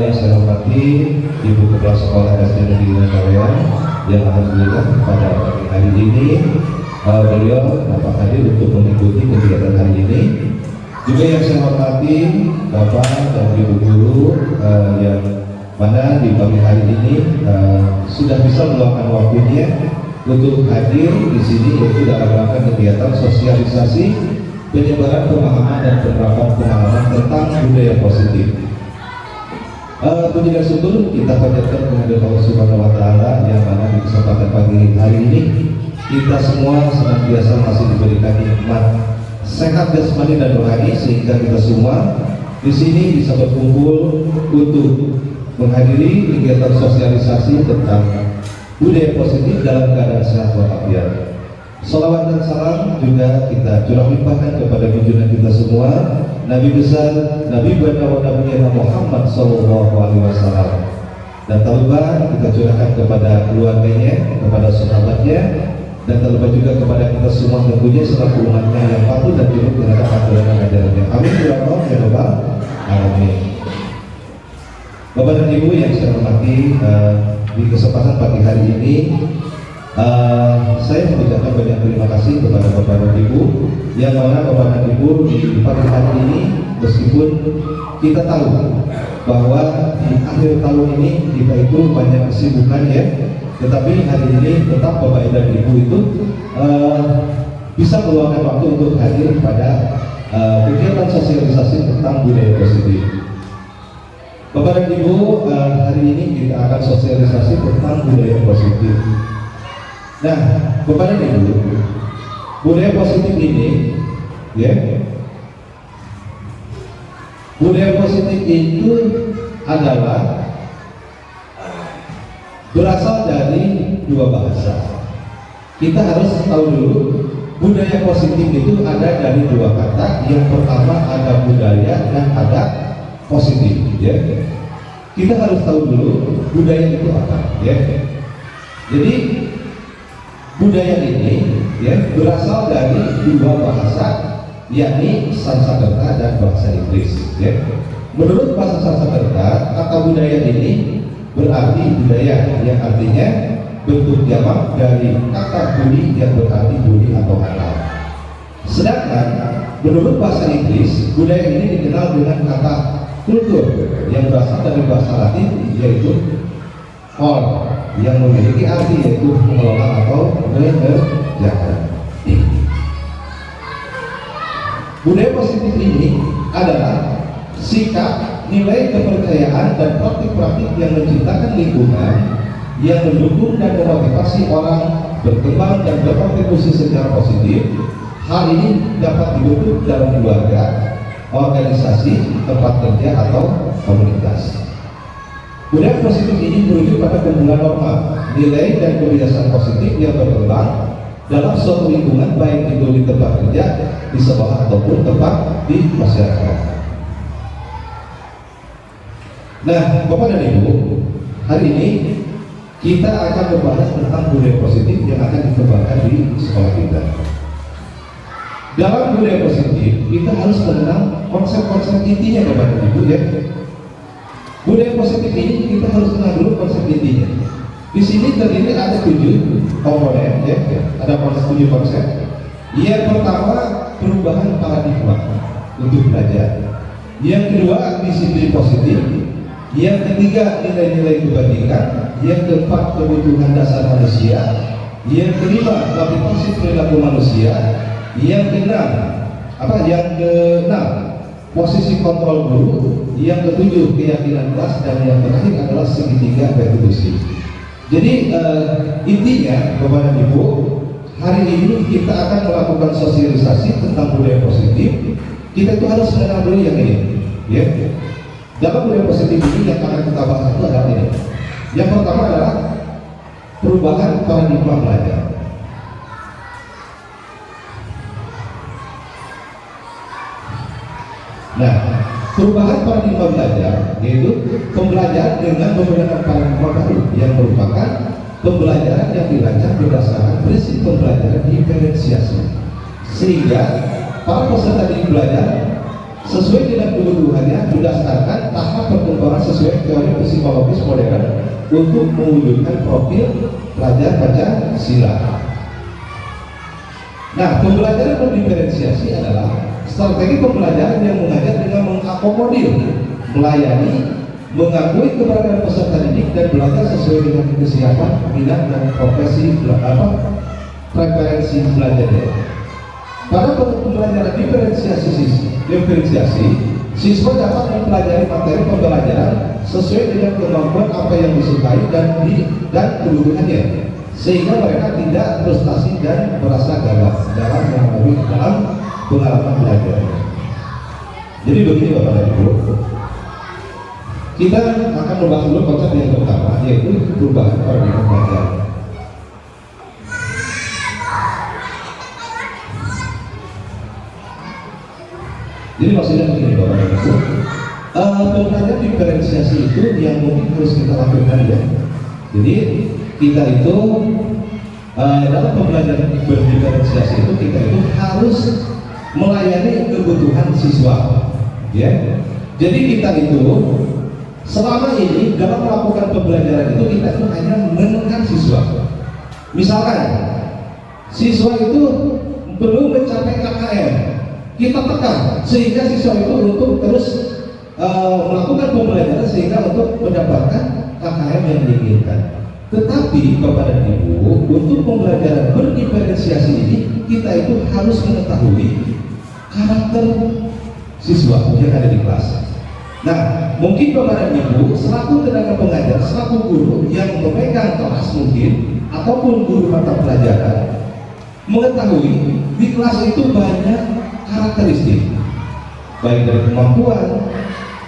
yang saya hormati Ibu Kepala Sekolah SD Negeri Korea yang alhamdulillah pada hari ini beliau dapat hadir untuk mengikuti kegiatan hari ini. Juga yang saya hormati Bapak dan Ibu guru yang mana di pagi hari ini sudah bisa meluangkan waktunya untuk hadir di sini, yaitu dalam rangka kegiatan sosialisasi penyebaran pemahaman dan penerapan pengalaman tentang budaya positif. Puji dan syukur kita panjatkan kehadirat Allah Subhanahu wa Ta'ala yang mana di kesempatan pagi hari ini kita semua senantiasa masih diberikan nikmat sehat jasmani dan rohani, sehingga kita semua di sini bisa berkumpul untuk menghadiri kegiatan sosialisasi tentang budaya positif dalam keadaan sehat walafiat. Salawat dan salam juga kita curah limpahkan kepada junjungan kita semua, Nabi besar, Nabi Muhammad Muhammad Sallallahu Alaihi Wasallam. Dan tak lupa kita curahkan kepada keluarganya, kepada sahabatnya, dan tak lupa juga kepada kita semua tentunya selaku umatnya yang patuh dan turut terhadap aturan dan ajarannya. Amin ya Allah ya Rabbal Alamin. Bapak dan Ibu yang saya hormati, di kesempatan pagi hari ini saya mengucapkan banyak terima kasih kepada Bapak dan Ibu, yang mana Bapak dan Ibu di pagi hari ini, meskipun kita tahu bahwa di akhir tahun ini kita itu banyak kesibukan ya, tetapi hari ini tetap Bapak dan Ibu itu bisa meluangkan waktu untuk hadir pada kegiatan sosialisasi tentang budaya positif. Bapak dan Ibu, hari ini kita akan sosialisasi tentang budaya positif. Nah, Bapak dan Ibu, budaya positif ini, ya, budaya positif itu adalah berasal dari dua bahasa. Kita harus tahu dulu, budaya positif itu ada dari dua kata. Yang pertama ada budaya dan ada positif, ya. Kita harus tahu dulu budaya itu apa, ya. Jadi budaya ini ya berasal dari dua bahasa, yakni Sanskerta dan bahasa Inggris, ya. Menurut bahasa Sanskerta, kata budaya ini berarti budaya, yang artinya bentuk jamak dari kata budi yang berarti budi atau akal. Sedangkan menurut bahasa Inggris, budaya ini dikenal dengan kata kultur yang berasal dari bahasa Latin, yaitu core, yang memiliki arti yaitu mengelola atau mengerjakan. Budaya positif ini adalah sikap, nilai, kepercayaan, dan praktik-praktik yang menciptakan lingkungan yang mendukung dan memotivasi orang berkembang dan berkontribusi secara positif. Hal ini dapat dibentuk dalam keluarga, organisasi, tempat kerja, atau komunitas. Budaya positif ini merujuk pada kumpulan norma, nilai, dan kebiasaan positif yang berkembang dalam suatu lingkungan, baik itu di tempat kerja, di sekolah, ataupun tempat di masyarakat. Nah, Bapak dan Ibu, hari ini kita akan membahas tentang budaya positif yang akan dikembangkan di sekolah kita. Dalam budaya positif, kita harus mengenal konsep-konsep intinya, Bapak dan Ibu, ya. Budaya positif ini kita harus kenal dulu konsep intinya. Di sini terdiri ada 7 komponen, ya. Ada 7 konsep. Yang pertama, perubahan paradigma untuk belajar. Yang kedua, disiplin positif. Yang ketiga, nilai-nilai kebaikan. Yang keempat, kebutuhan dasar manusia. Yang kelima, kapasitas perilaku manusia. Yang keenam, posisi kontrol guru. Yang ketujuh, keyakinan kelas. Dan yang terakhir adalah segitiga retribusi. Jadi intinya, Bapak dan Ibu, hari ini kita akan melakukan sosialisasi tentang budaya positif. Kita itu harus mengenal dulu yang ini, ya. Dalam budaya positif ini yang akan kita bahas itu adalah ini. Yang pertama adalah perubahan paradigma belajar. Nah, perubahan paradigma belajar yaitu pembelajaran dengan menggunakan paradigma baru yang merupakan pembelajaran yang dirancang berdasarkan prinsip pembelajaran diferensiasi, sehingga para peserta didik belajar sesuai dengan kebutuhannya berdasarkan tahap perkembangan sesuai teori psikologis modern untuk mewujudkan profil pelajar Pancasila. Nah, pembelajaran berdiferensiasi adalah strategi pembelajaran yang mengajar dengan mengakomodir, melayani, mengakui keberadaan peserta didik dan belajar sesuai dengan kesiapan, minat dan profesi preferensi belajarnya. Pada pembelajaran diferensiasi, siswa dapat mempelajari materi pembelajaran sesuai dengan kemampuan apa yang disukai dan kebutuhannya, sehingga mereka tidak frustasi dan merasa gagal dalam pengalaman belajar. Jadi begini Bapak dan Ibu, kita akan membahas dulu konsep yang pertama, yaitu perubahan paradigma belajar. Jadi maksudnya begini Bapak dan Ibu, pembelajaran diferensiasi itu yang mungkin harus kita lakukan ya. Jadi kita itu dalam pembelajaran berdiferensiasi itu kita itu harus melayani kebutuhan siswa, ya. Jadi kita itu selama ini dalam melakukan pembelajaran itu kita itu hanya menekan siswa. Misalkan siswa itu belum mencapai KKM, kita tekan sehingga siswa itu untuk terus melakukan pembelajaran sehingga untuk mendapatkan KKM yang diinginkan. Tetapi Bapak dan Ibu, untuk pembelajaran berdiferensiasi ini kita itu harus mengetahui karakter siswa yang ada di kelas. Nah, mungkin Bapak dan Ibu selaku tenaga pengajar, selaku guru yang memegang kelas mungkin ataupun guru mata pelajaran mengetahui di kelas itu banyak karakteristik, baik dari kemampuan,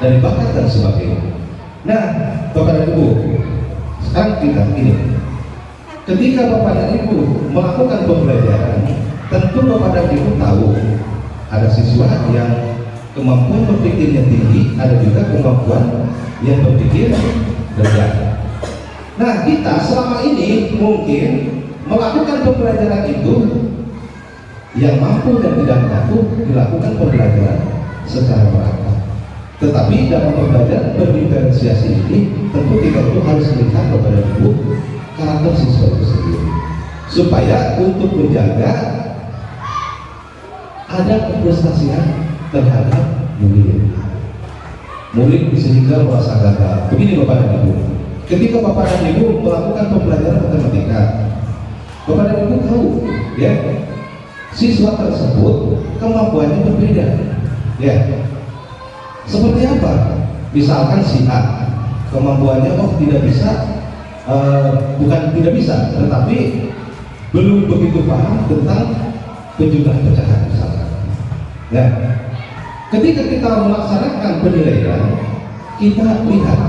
dari bakat dan sebagainya. Nah, Bapak dan Ibu, sekarang kita ini, ketika Bapak dan Ibu melakukan pembelajaran, tentu Bapak dan Ibu tahu ada siswa yang kemampuan berpikirnya tinggi, ada juga kemampuan yang berpikir rendah. Nah, kita selama ini mungkin melakukan pembelajaran itu yang mampu dan tidak mampu dilakukan pembelajaran secara merata. Tetapi dalam pembelajaran berdiferensiasi ini tentu kita itu harus melihat kepada Ibu karakter siswa itu sendiri, supaya untuk menjaga ada keprestasian terhadap murid sehingga merasa gagal. Begini Bapak dan Ibu, ketika Bapak dan Ibu melakukan pembelajaran matematika, Bapak dan Ibu tahu ya, siswa tersebut kemampuannya berbeda ya. Seperti apa? Misalkan si A kemampuannya tidak bisa, bukan tidak bisa, tetapi belum begitu paham tentang penjumlahan pecahan misalkan. Ya, ketika kita melaksanakan penilaian, kita lihat,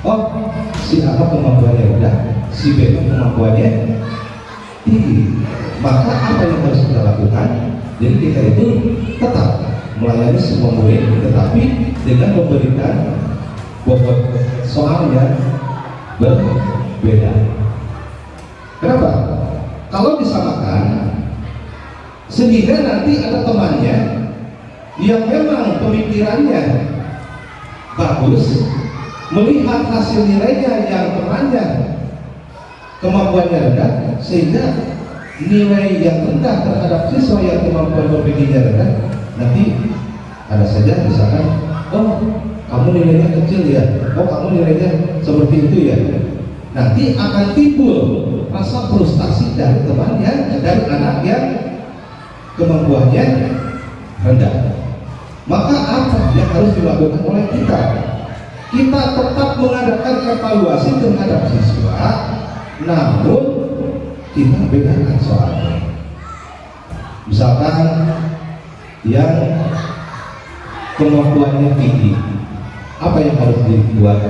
oh si A kemampuannya rendah, si B kemampuannya tinggi. Maka apa yang harus kita lakukan? Jadi kita itu tetap melayani semua murid, tetapi dengan memberikan bobot soal yang berbeda. Kenapa? Kalau disamakan, sehingga nanti ada temannya yang memang pemikirannya bagus, melihat hasil nilainya yang temannya kemampuannya rendah, sehingga nilai yang rendah terhadap siswa yang kemampuan berpikirnya rendah, nanti ada saja misalkan, oh kamu nilainya kecil ya, oh kamu nilainya seperti itu ya. Nanti akan timbul rasa frustasi dari temannya, dari anak yang kemampuannya rendah. Maka apa yang harus dilakukan oleh kita? Kita tetap mengadakan evaluasi terhadap siswa, namun kita bedakan soalnya. Misalkan yang kemampuannya tinggi, apa yang harus dibuat?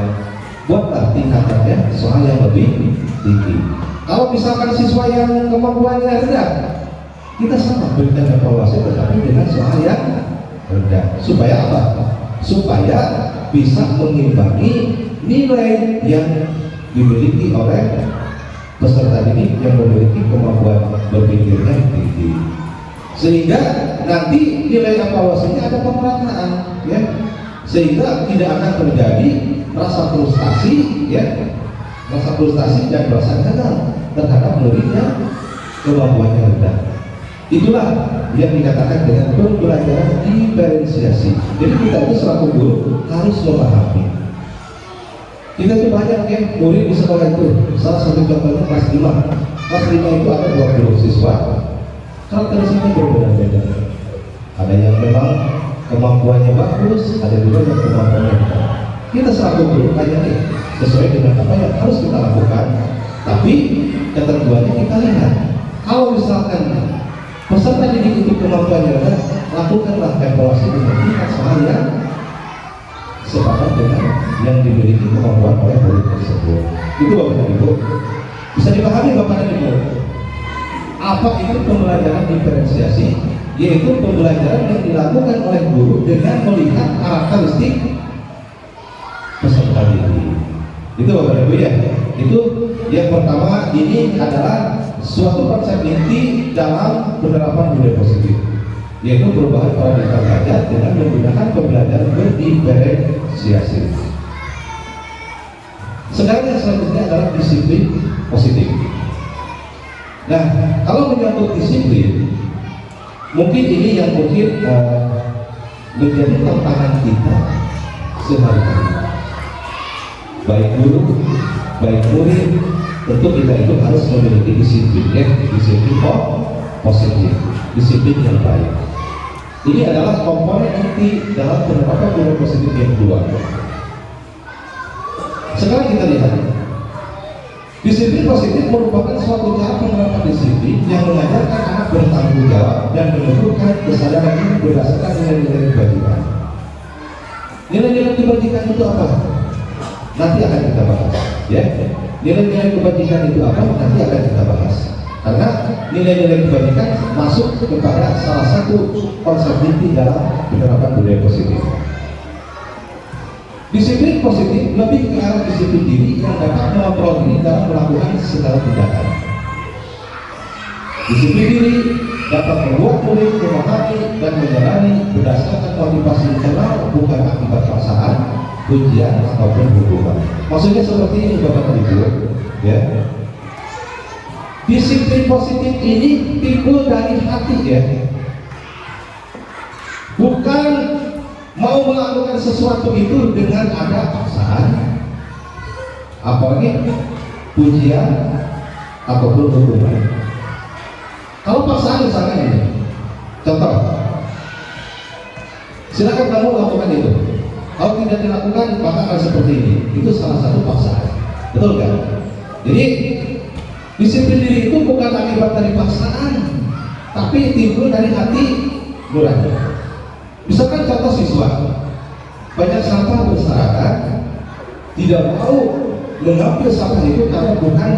Buatlah tingkatannya soal yang lebih tinggi. Kalau misalkan siswa yang kemampuannya rendah, kita sama berikan evaluasi tetapi dengan soal yang rendah. Supaya apa? Supaya bisa mengimbangi nilai yang dimiliki oleh peserta didik yang memiliki kemampuan berpikirnya tinggi. sehingga nanti nilai evaluasinya ada pemerataan, ya, sehingga tidak akan terjadi rasa frustasi, ya, rasa frustasi dan rasa gagal terhadap murid yang kemampuannya rendah. Itulah yang dikatakan dengan pembelajaran diferensiasi. Jadi kita itu selaku guru harus memahami. Kita itu banyak ya murid di sekolah itu. Salah satu contohnya kelas 5. Kelas 5 itu ada 20 siswa. Karakteristiknya berbeda-beda. Ada yang memang kemampuannya bagus, ada juga yang kemampuannya rendah. Kita selaku guru hanya nih sesuai dengan apa yang harus kita lakukan. Tapi ketentuannya kita lihat. Kalau misalkan peserta didik itu kemampuannya rendah, lakukanlah evaluasi dengan tingkat soal yang sepakat dengan yang dimiliki kemampuan oleh murid tersebut. Itu Bapak dan Ibu. Bisa dipahami Bapak dan Ibu? Apa itu pembelajaran diferensiasi? Yaitu pembelajaran yang dilakukan oleh guru dengan melihat karakteristik peserta didik. Itu Bapak dan Ibu ya. Itu yang pertama, ini adalah suatu konsep inti dalam penerapan budaya positif, yaitu perubahan paradigma belajar dengan menggunakan pembelajaran berdiferensiasi. Sekarang yang selanjutnya adalah disiplin positif. Nah, kalau menyangkut disiplin, mungkin ini yang menjadi tantangan kita sehari-hari. Baik guru, baik murid, tentu kita itu harus memiliki disiplin, ya, disiplin positif, disiplin yang baik. Ini adalah komponen inti dalam penerapan budaya positif yang kedua. Sekarang kita lihat, disiplin positif merupakan suatu cara penerapan disiplin yang mengajarkan anak bertanggung jawab dan menumbuhkan kesadaran ini berdasarkan nilai-nilai kebajikan. Nilai-nilai kebajikan itu apa? Nanti akan kita bahas, ya. Nilai-nilai kebajikan itu apa? Nanti akan kita bahas. Karena nilai-nilai kebajikan masuk kepada salah satu konsep inti dalam penerapan budaya positif. Disiplin positif lebih ke arah disiplin diri yang dapat mengontrol diri dalam melakukan segala tindakan. Disiplin diri dapat membuat murid memahami dan menjalani berdasarkan motivasi internal, bukan akibat paksaan, ujian ataupun hukuman. Maksudnya seperti ini Bapak Ibu, ya. Disiplin positif ini timbul dari hati, ya. Bukan mau melakukan sesuatu itu dengan ada paksaan, apalagi pujian ataupun hukuman. Kalau paksaan misalkan ini, contoh, silakan kamu lakukan itu. Kalau tidak dilakukan maka akan seperti ini. Itu salah satu paksaan, betul kan? Jadi disiplin diri itu bukan akibat dari paksaan, tapi timbul dari hati nurani. Misalkan contoh siswa banyak sampah berserakan, tidak mau mengambil sampah itu karena bukan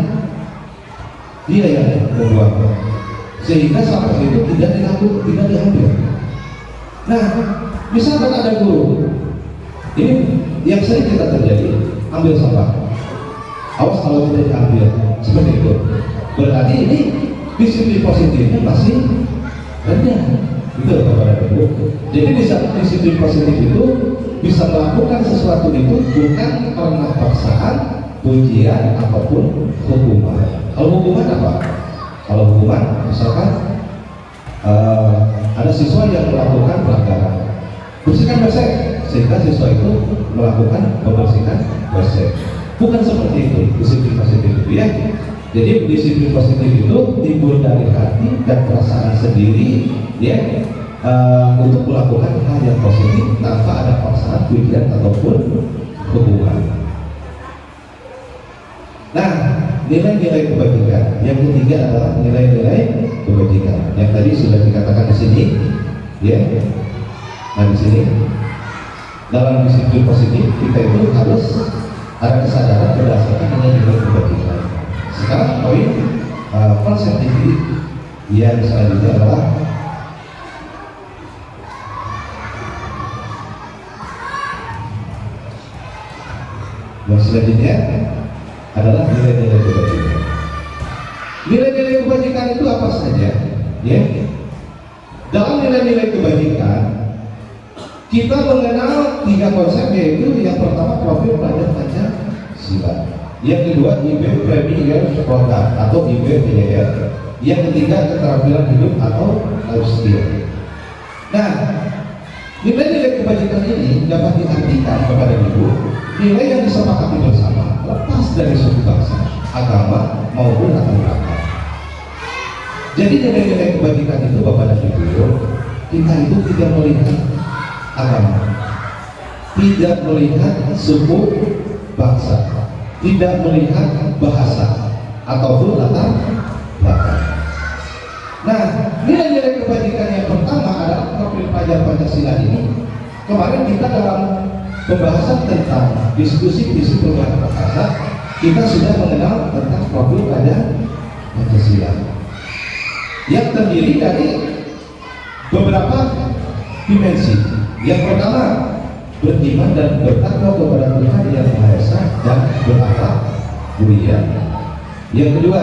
dia yang membuangnya, sehingga sampah itu tidak diambil. Nah, misalkan ada guru, ini yang sering kita terjadi, ambil sampah, awas kalau tidak diambil, seperti itu. Berarti ini disiplin positifnya masih rendah. Itu Bapak dan Ibu. Jadi bisa disiplin positif itu bisa melakukan sesuatu itu bukan karena paksaan, pujian ataupun hukuman. Kalau hukuman apa? Kalau hukuman misalkan ada siswa yang melakukan pelanggaran, bersihkan WC, sehingga siswa itu melakukan membersihkan WC. Bukan seperti itu disiplin positif itu, ya. Jadi disiplin positif itu timbul dari hati dan perasaan sendiri, ya, untuk melakukan hal yang positif tanpa ada paksaan, pujian ataupun hukuman. Nah, nilai-nilai kebajikan yang ketiga adalah nilai-nilai kebajikan yang tadi sudah dikatakan di sini, ya. Nah, di sini dalam disiplin positif kita itu harus ada kesadaran berdasarkan nilai-nilai kebajikan. Sekarang poin konsep ini yang selanjutnya adalah nilai-nilai kebajikan. Nilai-nilai kebajikan itu apa saja? Ya, Dalam nilai-nilai kebajikan, kita mengenal 3 konsep, yaitu yang pertama profil pelajar Pancasila, yang kedua IB Premier Program atau IBPYR, yang ketiga keterampilan hidup atau life skill. Nah, nilai-nilai kebajikan ini dapat diartikan kepada ibu nilai yang disepakati bersama, lepas dari suku bangsa, agama maupun latar belakang. Jadi nilai-nilai kebajikan itu Bapak dan Ibu, kita itu tidak melihat agama, tidak melihat suku bangsa, tidak melihat bahasa ataupun latar belakang. Nah, nilai-nilai kebajikan yang pertama adalah profil pelajar Pancasila ini. Kemarin kita dalam pembahasan tentang diskusi perubahan bahasa, kita sudah mengenal tentang profil pelajar Pancasila yang terdiri dari beberapa dimensi. Yang pertama, beriman dan bertakwa kepada Tuhan Yang Maha Esa dan berakhlak mulia. Yang kedua,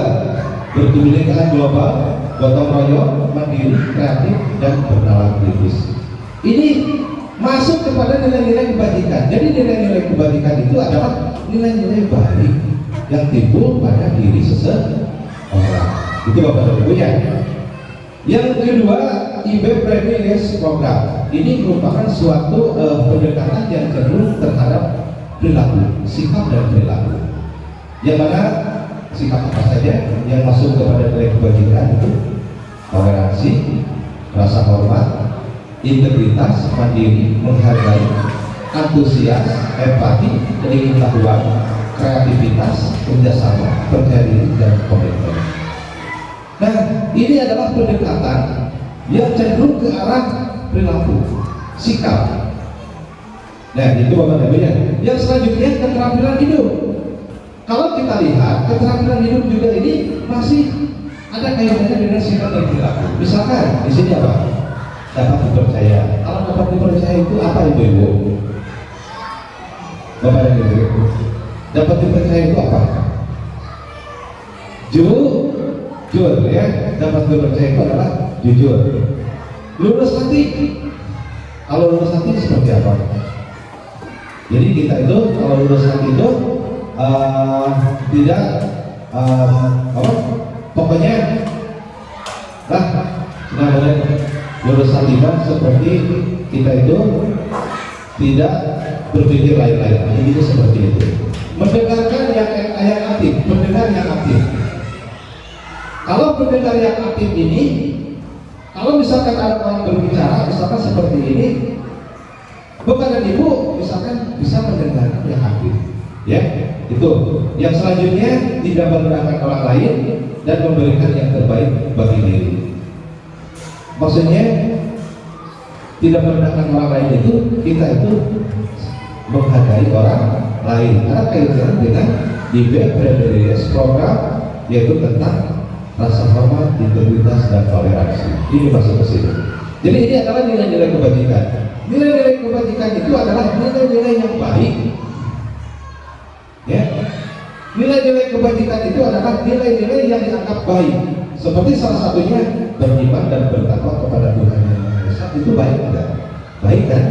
berkebinekaan global, gotong royong, mandiri, kreatif, dan bernalar kritis. Ini masuk kepada nilai-nilai kebajikan. Jadi nilai-nilai kebajikan itu adalah nilai-nilai baik yang timbul pada diri seseorang. Itu Bapak dan Ibu ya. Yang kedua, IB Previous Program. Ini merupakan suatu pendekatan yang cenderung terhadap perilaku, sikap dan perilaku. Yang mana sikap apa saja yang masuk kepada nilai kebajikan itu toleransi, rasa hormat, integritas, mandiri, menghargai, antusias, empati, keingin-tahuan, kreativitas, kerjasama, percaya diri, dan komitmen. Nah, ini adalah pendekatan yang cenderung ke arah perilaku, sikap. Nah, itu Bapak Ibu ya. Yang selanjutnya keterampilan hidup. Kalau kita lihat keterampilan hidup juga ini masih ada kaitannya dengan sikap dan perilaku. Misalkan di sini apa? Dapat dipercaya. Kalau dapat dipercaya itu apa Ibu-ibu? Bapak dan Ibu, dapat dipercaya itu apa? Jujur ya, dapat dipercaya itu adalah jujur. Lurus hati. Kalau lurus hati seperti apa? Jadi kita itu kalau lurus hati itu tidak pokoknya lah namanya lurus hati seperti kita itu tidak berpikir lain-lain. Jadi itu seperti itu. Mendengarkan yang aktif, mendengar yang aktif. Kalau pendengar yang aktif ini, kalau misalkan ada orang berbicara, misalkan seperti ini, Bapak dan Ibu misalkan bisa mendengarkan yang aktif, ya, itu. Yang selanjutnya tidak merendahkan orang lain dan memberikan yang terbaik bagi diri. Maksudnya tidak merendahkan orang lain itu kita itu menghargai orang lain. Ada kaitan dengan IB Previous Program, yaitu tentang rasa hormat, integritas, dan toleransi. Ini masuk ke sini. Jadi ini adalah nilai-nilai kebajikan. Nilai-nilai kebajikan itu adalah nilai-nilai yang baik. Ya, nilai-nilai kebajikan itu adalah nilai-nilai yang dianggap baik. Seperti salah satunya beriman dan bertakwa kepada Tuhan Yang Maha Esa. Itu baik enggak? Baik kan?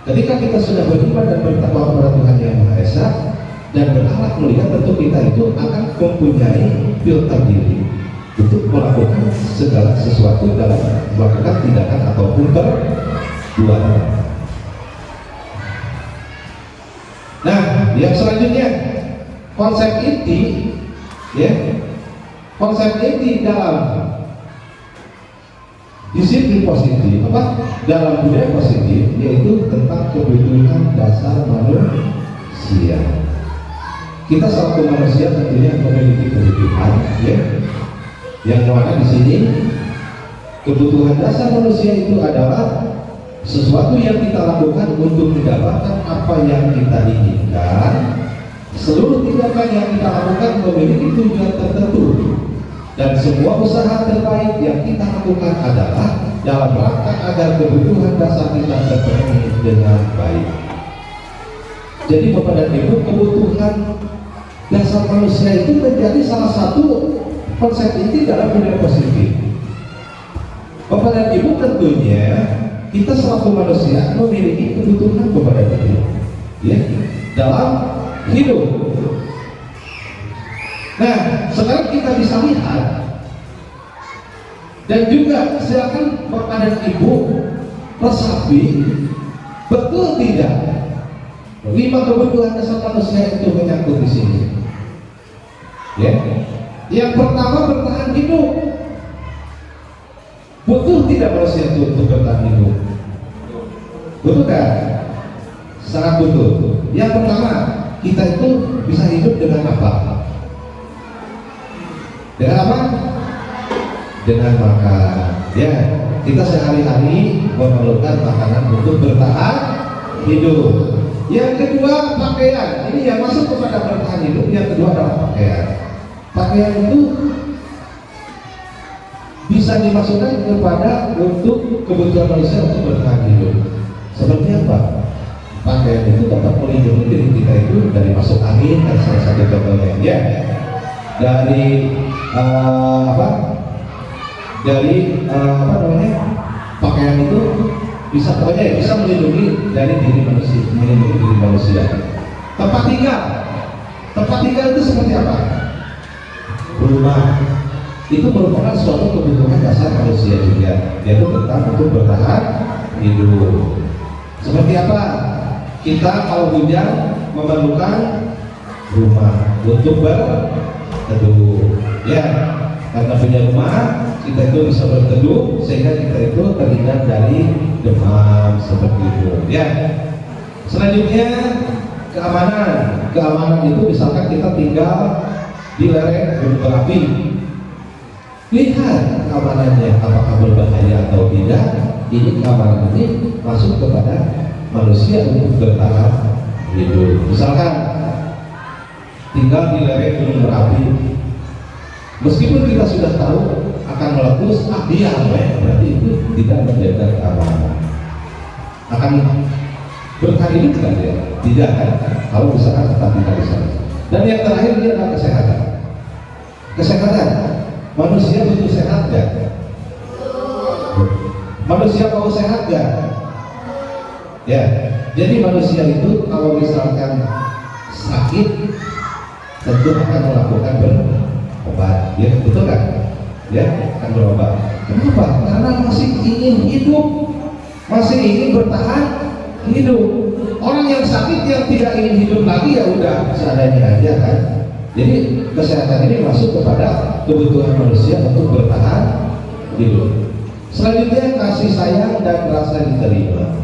Ketika kita sudah beriman dan bertakwa kepada Tuhan Yang Maha Esa dan berakhlak mulia, tentu kita itu akan mempunyai filter diri untuk melakukan segala sesuatu dalam melakukan tindakan ataupun perbuatan. Nah, yang selanjutnya konsep inti, ya, konsep inti dalam disiplin positif, dalam budaya positif, yaitu tentang kebutuhan dasar manusia. Kita selaku manusia tentunya memiliki kebutuhan, ya. Yang mana di sini kebutuhan dasar manusia itu adalah sesuatu yang kita lakukan untuk mendapatkan apa yang kita inginkan. Seluruh tindakan yang kita lakukan memiliki tujuan tertentu, dan semua usaha terbaik yang kita lakukan adalah dalam rangka agar kebutuhan dasar kita terpenuhi dengan baik. Jadi Bapak dan Ibu, kebutuhan dasar manusia itu menjadi salah satu konsep inti dalam budaya positif. Bapak dan Ibu tentunya kita selaku manusia memiliki kebutuhan kepada diri, ya, dalam hidup. Nah, sekarang kita bisa lihat dan juga silakan Bapak dan Ibu resapi, betul tidak 5 kebutuhan dasar manusia itu menyangkut di sini. Ya, yang pertama bertahan hidup. Butuh tidak manusia itu untuk bertahan hidup? Betul kan? Sangat butuh. Yang pertama, kita itu bisa hidup dengan apa? Dengan apa? Dengan makan. Ya, kita sehari-hari memerlukan makanan untuk bertahan hidup. Yang kedua, pakaian. Ini yang masuk kepada bertahan hidup. Yang kedua adalah pakaian. Pakaian itu bisa dimasukkan kepada untuk kebutuhan manusia untuk bertahan hidup. Seperti apa? Pakaian itu dapat melindungi diri kita itu dari masuk angin, dan salah satu contohnya, ya, dari pakaian itu bisa pokoknya bisa melindungi dari diri manusia, melindungi diri manusia. Tempat tinggal itu seperti apa? Rumah itu merupakan suatu kebutuhan dasar manusia juga, yaitu tentang untuk bertahan hidup. Seperti apa? Kita kalau hujan memerlukan rumah untuk berteduh, ya, karena punya rumah kita itu bisa berteduh sehingga kita itu terhindar dari demam seperti itu, ya. Selanjutnya keamanan itu misalkan kita tinggal di lereng gunung berapi, lihat keamanannya apakah berbahaya atau tidak. Ini keamanan ini masuk kepada manusia untuk bertahan hidup. Misalkan tinggal di lereng gunung berapi, meskipun kita sudah tahu akan meletus, berarti itu tidak menjaga keamanan. Akan bertahan hidup kan ya? Tidak kan? Kalau misalkan tetap tinggal di sana. Dan yang terakhir dia adalah kesehatan. Kesehatan, manusia butuh sehat gak? Manusia mau sehat gak? Ya, jadi manusia itu kalau misalkan sakit tentu akan melakukan berobat, ya, betul kan? Ya, akan berobat. Kenapa? Karena masih ingin hidup, masih ingin bertahan hidup. Orang yang sakit yang tidak ingin hidup lagi ya udah seadanya aja kan. Jadi kesehatan ini masuk kepada kebutuhan manusia untuk bertahan hidup. Selanjutnya kasih sayang dan rasa diterima.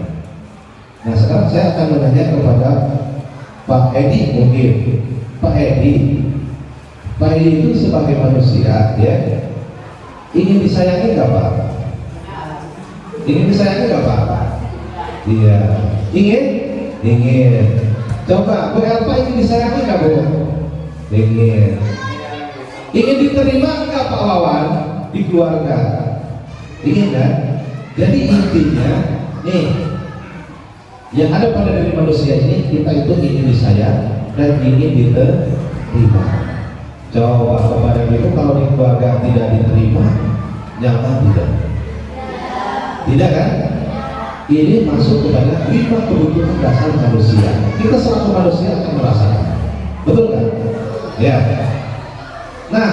Nah, sekarang saya akan menanya kepada Pak Edi mungkin. Pak Edi itu sebagai manusia, ya, ingin disayangi nggak Pak? Ingin disayangi nggak Pak? Iya. Ingin. Coba Bu Elva ingin disayangi nggak Bu? Ingin. Ingin diterima nggak Pak Wawan di keluarga? Ingin kan? Jadi intinya nih, yang ada pada diri manusia ini, kita itu ingin disayang dan ingin diterima. Coba kepada itu kalau di keluarga tidak diterima, nyaman tidak? Tidak kan? Ini masuk kepada 5 kebutuhan dasar manusia. Kita selaku manusia akan merasakan, betul kan? Ya. Nah,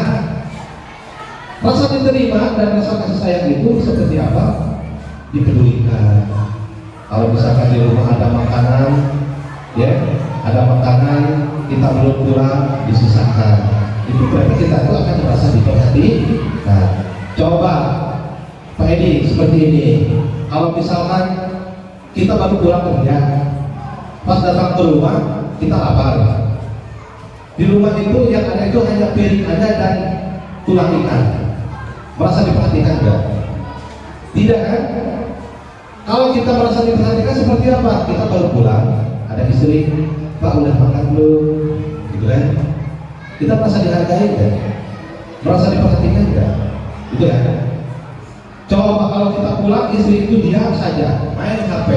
rasa diterima dan rasa kasih sayang itu seperti apa? Dipedulikan. Kalau misalkan di rumah ada makanan, ya, ada makanan kita belum kurang, disisakan. Itu berarti kita itu akan merasa diperhatikan. Coba Pak Edi seperti ini. Kalau misalkan kita baru pulang kerja, pas datang ke rumah kita lapar. Di rumah itu yang ada itu hanya piring aja dan tulang ikan. Merasa diperhatikan enggak? Tidak kan? Kalau kita merasa diperhatikan seperti apa? Kita baru pulang, ada istri, Pak udah makan belum? Gitu kan? Kita merasa dihargai enggak? Merasa diperhatikan enggak? Gitu kan? Coba kalau kita pulang, istri itu diam saja, main HP.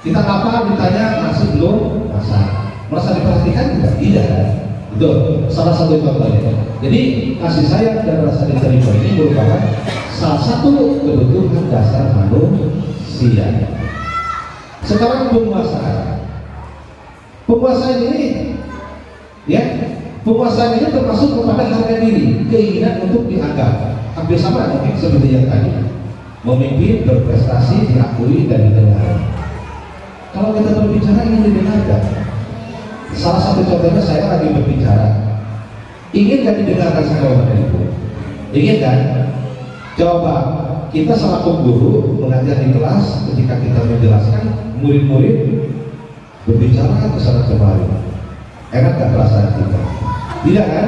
Kita lapar, ditanya masih belum masak. Merasa diperhatikan enggak? Tidak kan? Itu salah satu contohnya. Jadi kasih sayang dan rasa diterima ini merupakan salah satu kebutuhan dasar manusia. Sekarang penguasaan ini, ya, penguasaan ini termasuk kepada harga diri, keinginan untuk dianggap. Hampir sama mungkin seperti yang tadi, memimpin, berprestasi, diakui dan didengar. Kalau kita berbicara ingin didengarkan, salah satu contohnya saya lagi berbicara, ingin gak didengarkan sama Bapak Ibu? Ingin kan? Coba kita selaku guru mengajar di kelas, ketika kita menjelaskan, murid-murid berbicara ke sana kemari, enak gak perasaan kita? Tidak kan?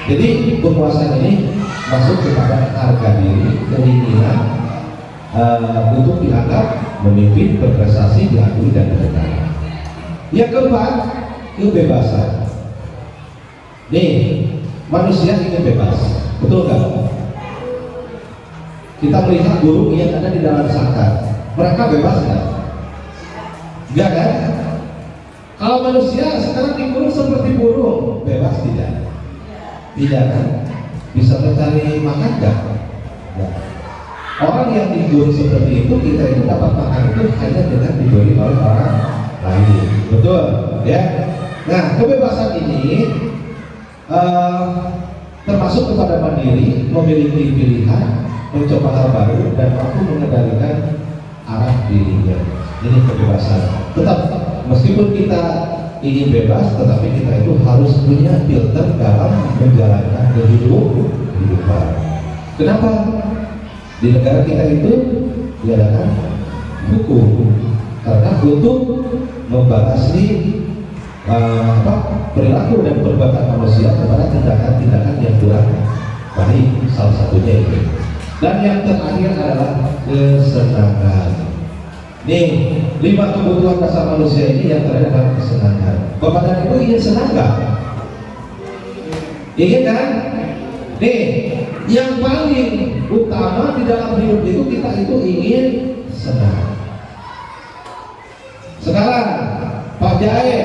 Jadi penguasaan ini masuk kepada harga diri, keinginan untuk dianggap, memimpin, berprestasi, diakui dan didengar. Yang keempat, kebebasan. Nih, manusia ingin bebas, betul nggak? Kita melihat burung yang ada di dalam sangkar, mereka bebas nggak? Enggak kan? Kalau manusia sekarang dikurung seperti burung, bebas tidak? Tidak kan? Bisa mencari makan nggak? Nggak. Orang yang dikurung seperti itu, kita itu dapat makan itu hanya dengan diberi oleh orang lain, betul? Ya. Nah, kebebasan ini termasuk kepada mandiri, memiliki pilihan, mencoba hal baru dan mampu mengendalikan arah dirinya. Ini kebebasan. Tetap meskipun kita ingin bebas, tetapi kita itu harus punya filter dalam menjalankan kehidupan. Kenapa? Di negara kita itu diadakan hukum karena untuk membatasi perilaku dan perbuatan manusia kepada tindakan-tindakan yang kurang baik, salah satunya itu. Dan yang terakhir adalah kesenangan. Nih, 5 kebutuhan dasar manusia ini yang terakhir adalah kesenangan. Bapak dan Ibu ingin senang nggak? Ingin kan? Nih, yang paling utama di dalam hidup itu kita itu ingin senang. Sekarang Pak Jae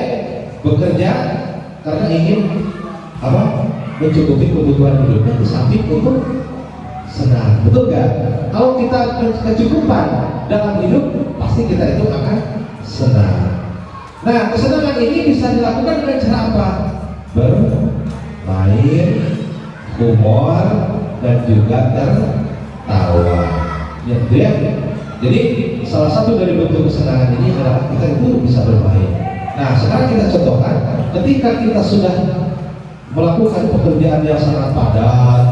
bekerja karena ingin mencukupi kebutuhan hidupnya di samping untuk senang, betul nggak? Kalau kita kecukupan dalam hidup, pasti kita itu akan senang. Nah, kesenangan ini bisa dilakukan dengan cara apa? Bermain, humor, dan juga tertawa. Ya. Jadi salah satu dari bentuk kesenangan ini adalah kita itu bisa bermain. Nah, sekarang kita contohkan, ketika kita sudah melakukan pekerjaan yang sangat padat,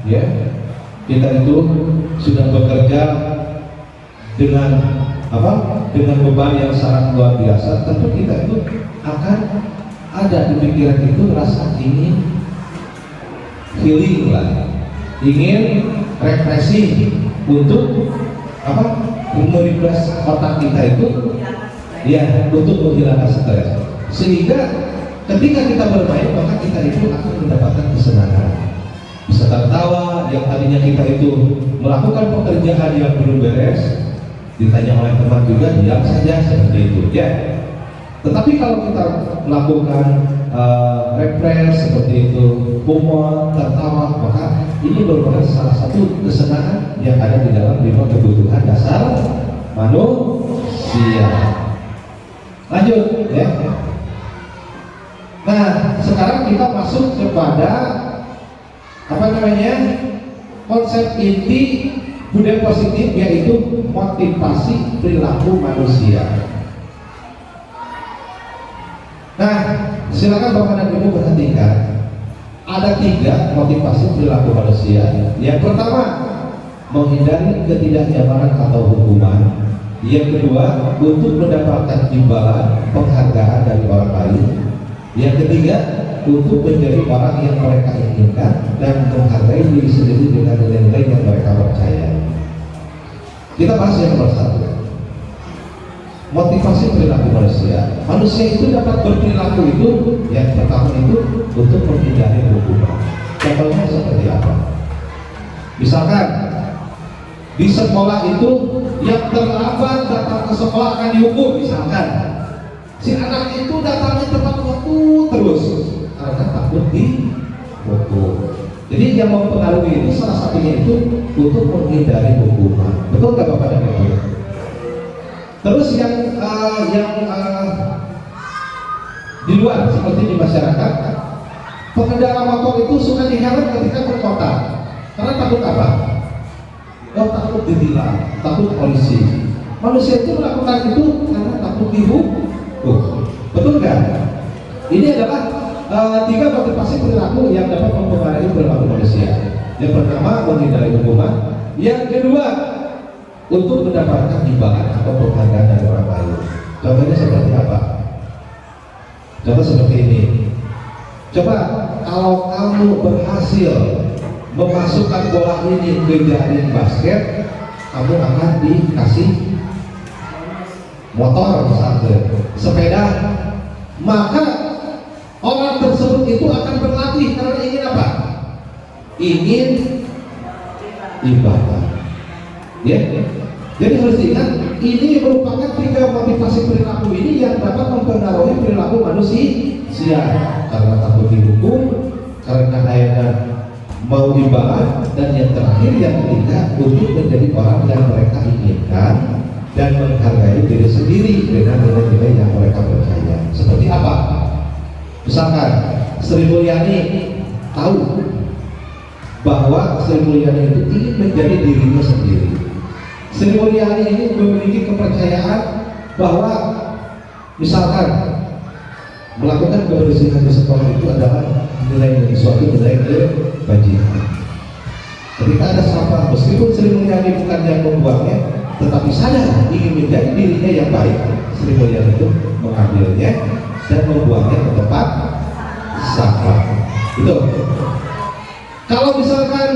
ya, kita itu sudah bekerja dengan dengan beban yang sangat luar biasa, tentu kita itu akan ada di pikiran itu rasa ingin healing lah, ingin refreshing untuk merefresh otak kita itu, ya, untuk menghilangkan stres. Sehingga ketika kita bermain, maka kita itu akan mendapatkan kesenangan, bisa tertawa. Yang tadinya kita itu melakukan pekerjaan yang belum beres, ditanya oleh teman juga, diam saja seperti itu, ya. Tetapi kalau kita melakukan refresh seperti itu, humor, tertawa, maka ini merupakan salah satu kesenangan yang ada di dalam 5 kebutuhan dasar manusia. Lanjut, ya. Nah, sekarang kita masuk kepada konsep inti budaya positif, yaitu motivasi perilaku manusia. Nah, silakan Bapak dan Ibu perhatikan, ada 3 motivasi perilaku manusia. Yang pertama, menghindari ketidaknyamanan atau hukuman. Yang kedua, untuk mendapatkan imbalan penghargaan dari orang lain. Yang ketiga, untuk menjadi orang yang mereka inginkan dan menghargai diri sendiri dengan nilai-nilai yang mereka percaya. Kita bahas yang nomor 1. Motivasi perilaku manusia. Manusia itu dapat berperilaku itu, yang pertama itu untuk menghindari hukuman. Contohnya seperti apa? Misalkan di sekolah itu yang terlambat datang ke sekolah akan dihukum. Misalkan si anak itu datangnya tepat waktu terus, karena yang mempengaruhi itu salah satunya itu untuk menghindari hukuman. Betul nggak Bapak dan Ibu? Terus yang di luar seperti di masyarakat, pengendara motor itu suka dihelat ketika berkota. Karena takut apa? Oh, takut ditilang, takut polisi. Manusia itu melakukan itu karena takut dihukum. Betul nggak? Ini adalah tiga motivasi perilaku yang dapat mempengaruhi perilaku manusia. Yang pertama, menghindari hukuman. Yang kedua, untuk mendapatkan imbalan atau penghargaan dari orang lain. Contohnya seperti apa? Contoh seperti ini. Coba kalau kamu berhasil memasukkan bola ini ke jaring basket, kamu akan dikasih motor misalnya, sepeda. Maka orang tersebut itu akan berlatih karena ingin apa? Ingin ibadah. Ya. Jadi harus diingat, ini merupakan tiga motivasi perilaku ini yang dapat mempengaruhi perilaku manusia. Karena takut dihukum, karena akhirnya mau dibalas, dan yang terakhir yang ketiga untuk menjadi orang yang mereka inginkan dan menghargai diri sendiri dengan nilai-nilai yang mereka percaya. Seperti apa? Misalkan Sri Mulyani tahu bahwa Sri Mulyani itu ingin menjadi dirinya sendiri. Sri Mulyani ini memiliki kepercayaan bahwa misalkan melakukan kebersihan di sekolah itu adalah nilai suatu nilai kebajikan. Ketika ada sampah, meskipun Sri Mulyani bukan yang membuangnya, tetapi sadar ingin menjadi dirinya yang baik, Sri Mulyani itu mengambilnya dan membuangnya ke tempat sampah. Itu. Kalau misalkan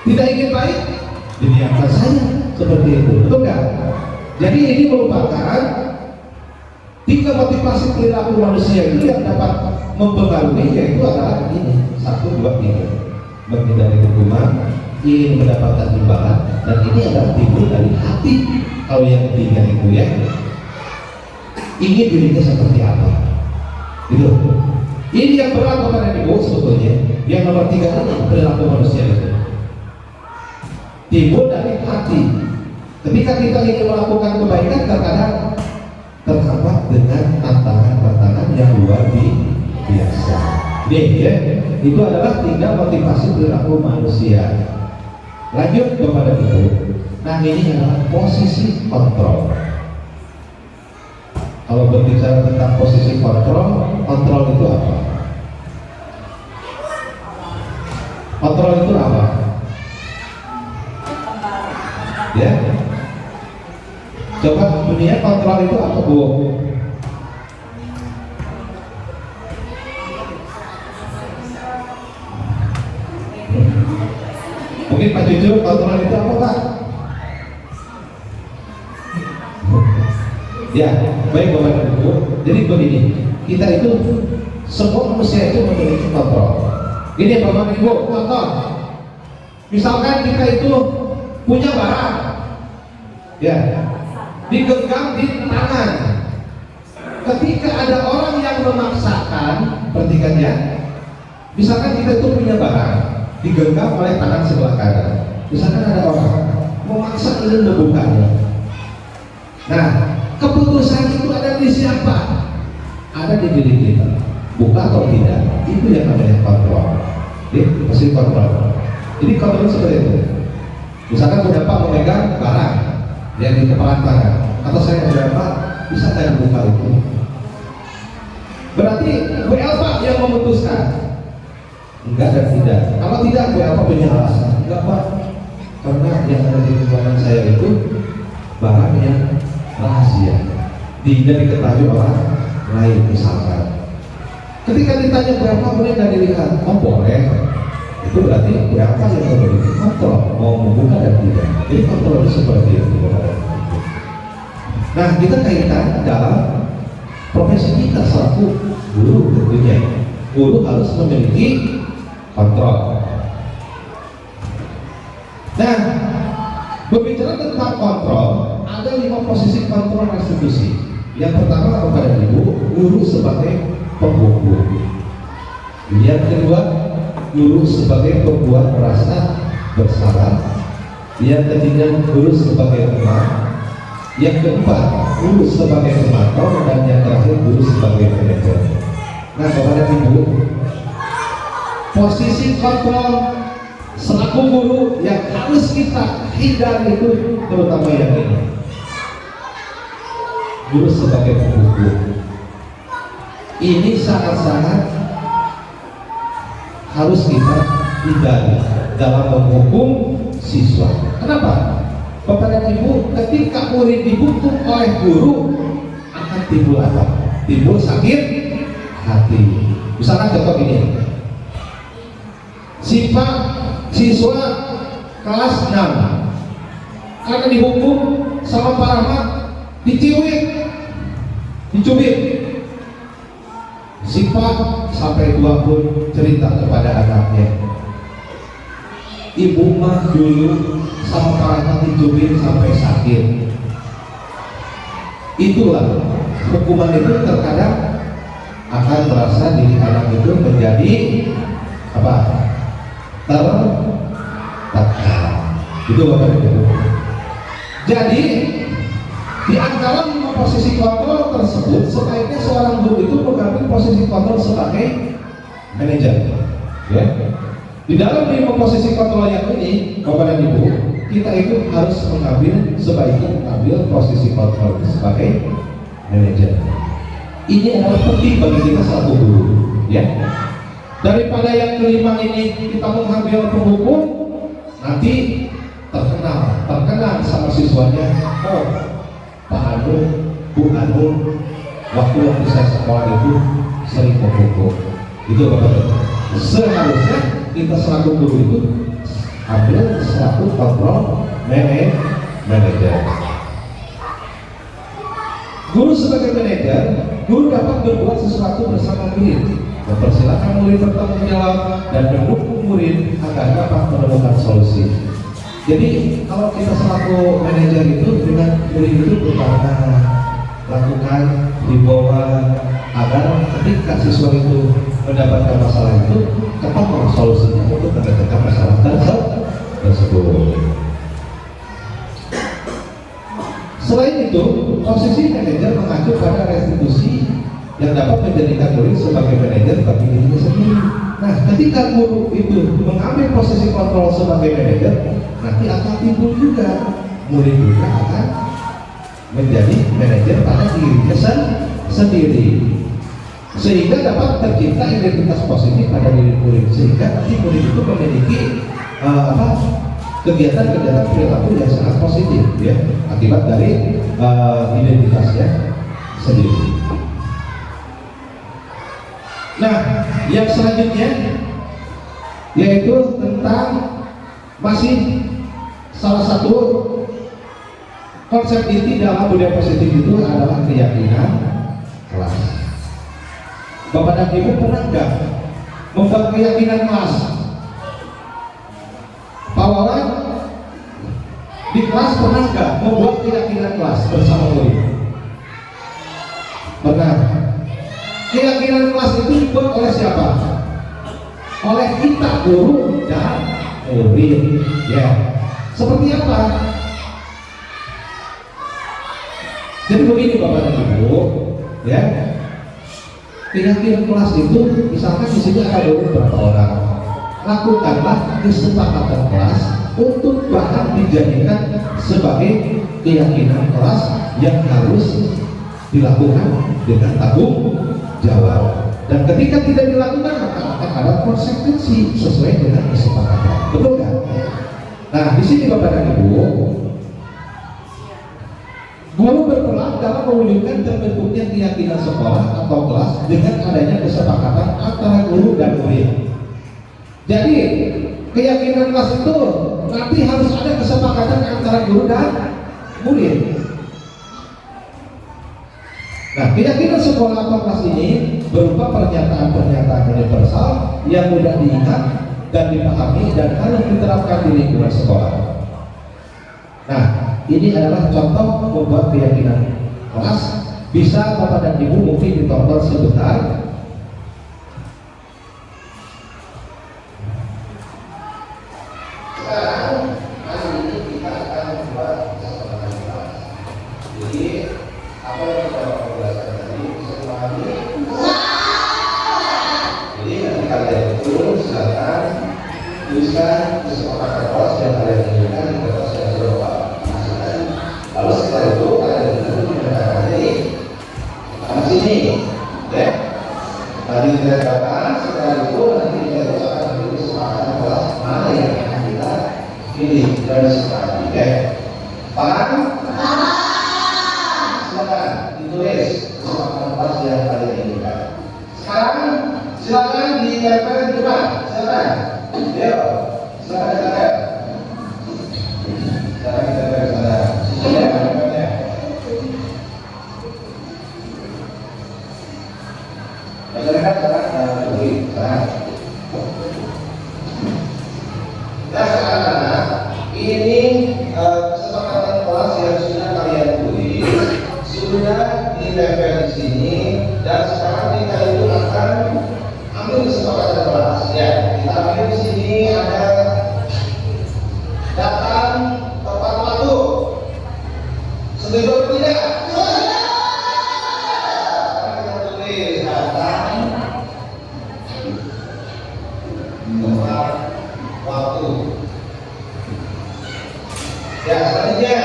tidak ingin baik, dibiarkan saja seperti itu. Betul nggak? Jadi ini merupakan tiga motivasi perilaku manusia itu yang dapat mempengaruhi, yaitu adalah ini 1, 2, 3: menghindari hukuman, ingin mendapatkan imbalan, dan ini adalah timbul dari hati. Kalau yang ketiga itu ya, ingin dirinya seperti apa? Itu. Ini yang berat kepada Ibu sebetulnya. Yang nomor 3 ini perilaku manusia itu timbul dari hati. Ketika kita ingin melakukan kebaikan, terkadang terhambat dengan tantangan-tantangan yang luar biasa. Nih ya, itu adalah 3 motivasi perilaku manusia. Lanjut kepada itu. Nah, ini adalah posisi kontrol. Kalau berbicara tentang posisi kontrol, kontrol itu apa? Kontrol itu apa? Ya, coba dunia kontrol itu apa, Bu? Mungkin Pak Cucu, kontrol itu apa, Pak? Ya, baik Bapak dan Ibu. Jadi begini, kita itu semua manusia itu memiliki kontrol. Ini Bapak dan Ibu, contoh. Misalkan kita itu punya barang, ya, digenggam di tangan. Ketika ada orang yang memaksakan, perhatikan ya, misalkan kita itu punya barang, digenggam oleh tangan sebelah kanan. Misalkan ada orang memaksa ingin membukanya. Nah, keputusan itu ada di siapa? Ada di diri kita. Buka atau tidak, itu yang namanya kontrol. Jadi, pasti kontrol. Jadi kontrol seperti itu. Misalkan Bapak memegang barang yang di kepala tangan, atau saya Bapak bisa tidak buka itu? Berarti Bapak yang memutuskan. Enggak dan tidak. Kalau tidak, Bapak punya alasan. Enggak Pak, karena yang ada di kepala saya itu barang yang rahasia, tidak diketahui orang lain. Misalkan ketika ditanya berapa, boleh nggak dilihat? Oh boleh. Itu berarti berapa yang memiliki kontrol mau membuka dan tidak. Jadi kontrol itu seperti itu. Nah, kita kaitan dalam profesi kita selaku guru tentunya. Guru harus memiliki kontrol. Nah, berbicara tentang kontrol, ada 5 posisi kontrol restitusi. Yang pertama kepada Ibu, guru sebagai penghukum. Yang kedua, guru sebagai pembuat merasa bersalah, yang ketiga guru sebagai teman, yang keempat guru sebagai pemantau, dan yang terakhir guru sebagai manajer. Nah, Bapak dan Ibu, posisi kontrol selaku guru yang harus kita hindari itu terutama yang ini, guru sebagai penghukum. Ini sangat-sangat harus kita hindari dalam menghukum siswa. Kenapa? Bapak dan Ibu, ketika murid dihukum oleh guru akan timbul apa? Timbul sakit hati. Misalkan contoh ini, siswa kelas 6 karena dihukum sama Pak Rahmat, dicubit. Sifat sampai 2 pun cerita kepada anaknya, ibu mah dulu sama Pak Rahmat dicubit sampai sakit. Itulah hukuman itu terkadang akan merasa diri anak itu menjadi apa? Tertekan. Itu Bapak Ibu. Jadi di antara 5 posisi kontrol tersebut, sebaiknya seorang guru itu mengambil posisi kontrol sebagai manajer. Ya. Di dalam 5 posisi kontrol yang ini, Bapak dan Ibu, kita itu harus sebaiknya mengambil posisi kontrol sebagai manajer. Ini adalah penting bagi kita satu guru, ya. Daripada yang kelima ini kita mengambil penghukum, nanti terkenal sama siswanya. Oh, Pak Anu, Bu Anu, waktu saya sekolah itu sering menghukum. Itu Bapak. Seharusnya kita selaku guru itu ambil selaku kontrol manajer. Guru sebagai manajer, guru dapat berbuat sesuatu bersama murid, mempersilahkan murid bertanggung jawab dan mendukung murid agar dapat menemukan solusi. Jadi kalau kita selaku manajer itu dengan murid itu bertanya, lakukan himbauan agar ketika siswa itu mendapatkan masalah itu ketemu solusinya untuk menyelesaikan masalah tersebut. Selain itu, posisi manajer mengacu pada restitusi yang dapat menjadikan murid sebagai manajer bagi dirinya sendiri. Nah, ketika guru itu mengambil posisi kontrol sebagai manajer, nanti akan timbul juga murid juga akan menjadi manajer pada dirinya sendiri, sehingga dapat tercipta identitas positif pada diri murid, sehingga nanti murid itu memiliki kegiatan-kegiatan perilaku yang sangat positif, ya, akibat dari identitasnya sendiri. Nah, yang selanjutnya yaitu tentang masih salah satu konsep inti dalam budaya positif itu adalah keyakinan kelas. Bapak dan Ibu pernah nggak membuat keyakinan kelas? Pak Wawan di kelas pernah nggak membuat keyakinan kelas bersama murid? Pernah. Keyakinan kelas itu dibuat oleh siapa? Oleh kita, guru dan murid. Ya. Seperti apa? Jadi begini Bapak dan Ibu, ya. Keyakinan kelas itu, misalkan di sini ada beberapa orang, lakukanlah kesepakatan kelas untuk bahkan dijadikan sebagai keyakinan kelas yang harus dilakukan dengan tanggung jawab. Dan ketika tidak dilakukan maka akan ada konsekuensi sesuai dengan kesepakatan. Betul kan? Nah, di sini Bapak dan Ibu, guru berperan dalam mewujudkan terbentuknya keyakinan sekolah atau kelas dengan adanya kesepakatan antara guru dan murid. Jadi keyakinan kelas itu nanti harus ada kesepakatan antara guru dan murid. Nah, keyakinan sekolah atau kelas ini berupa pernyataan-pernyataan universal yang mudah diingat dan dipahami dan harus diterapkan di lingkungan sekolah. Nah, ini adalah contoh membuat keyakinan kelas. Bisa Bapak dan Ibu mungkin ditonton sebentar. berikan kesepakatan kelas yang kalian inginkan di kertas yang sudah Bapak hasilkan. Lalu setelah itu kalian menandatangani ini di sini, ya. Tadi kita katakan setelah itu nanti kita akan beri kesepakatan kelas mana yang akan kita pilih dan sepakati, ya. Paham? Silakan ditulis kesepakatan kelas yang kalian inginkan. Sekarang silakan ditempel di depan. Silakan. Ayo, silakan ditempel. Silakan ditempel ke sana. Sini ya, tempelnya. Masyarakat silakan berdiri. Nah, sekarang ini kesepakatan kelas yang sudah kalian tulis sudah ditempel di sini, dan sekarang kita itu akan ambil kesepakatan kelas. Ya, kita ambil di sini ada datang tepat waktu. Setuju atau tidak? Sekarang kita tulis datang tepat waktu. Ya, selanjutnya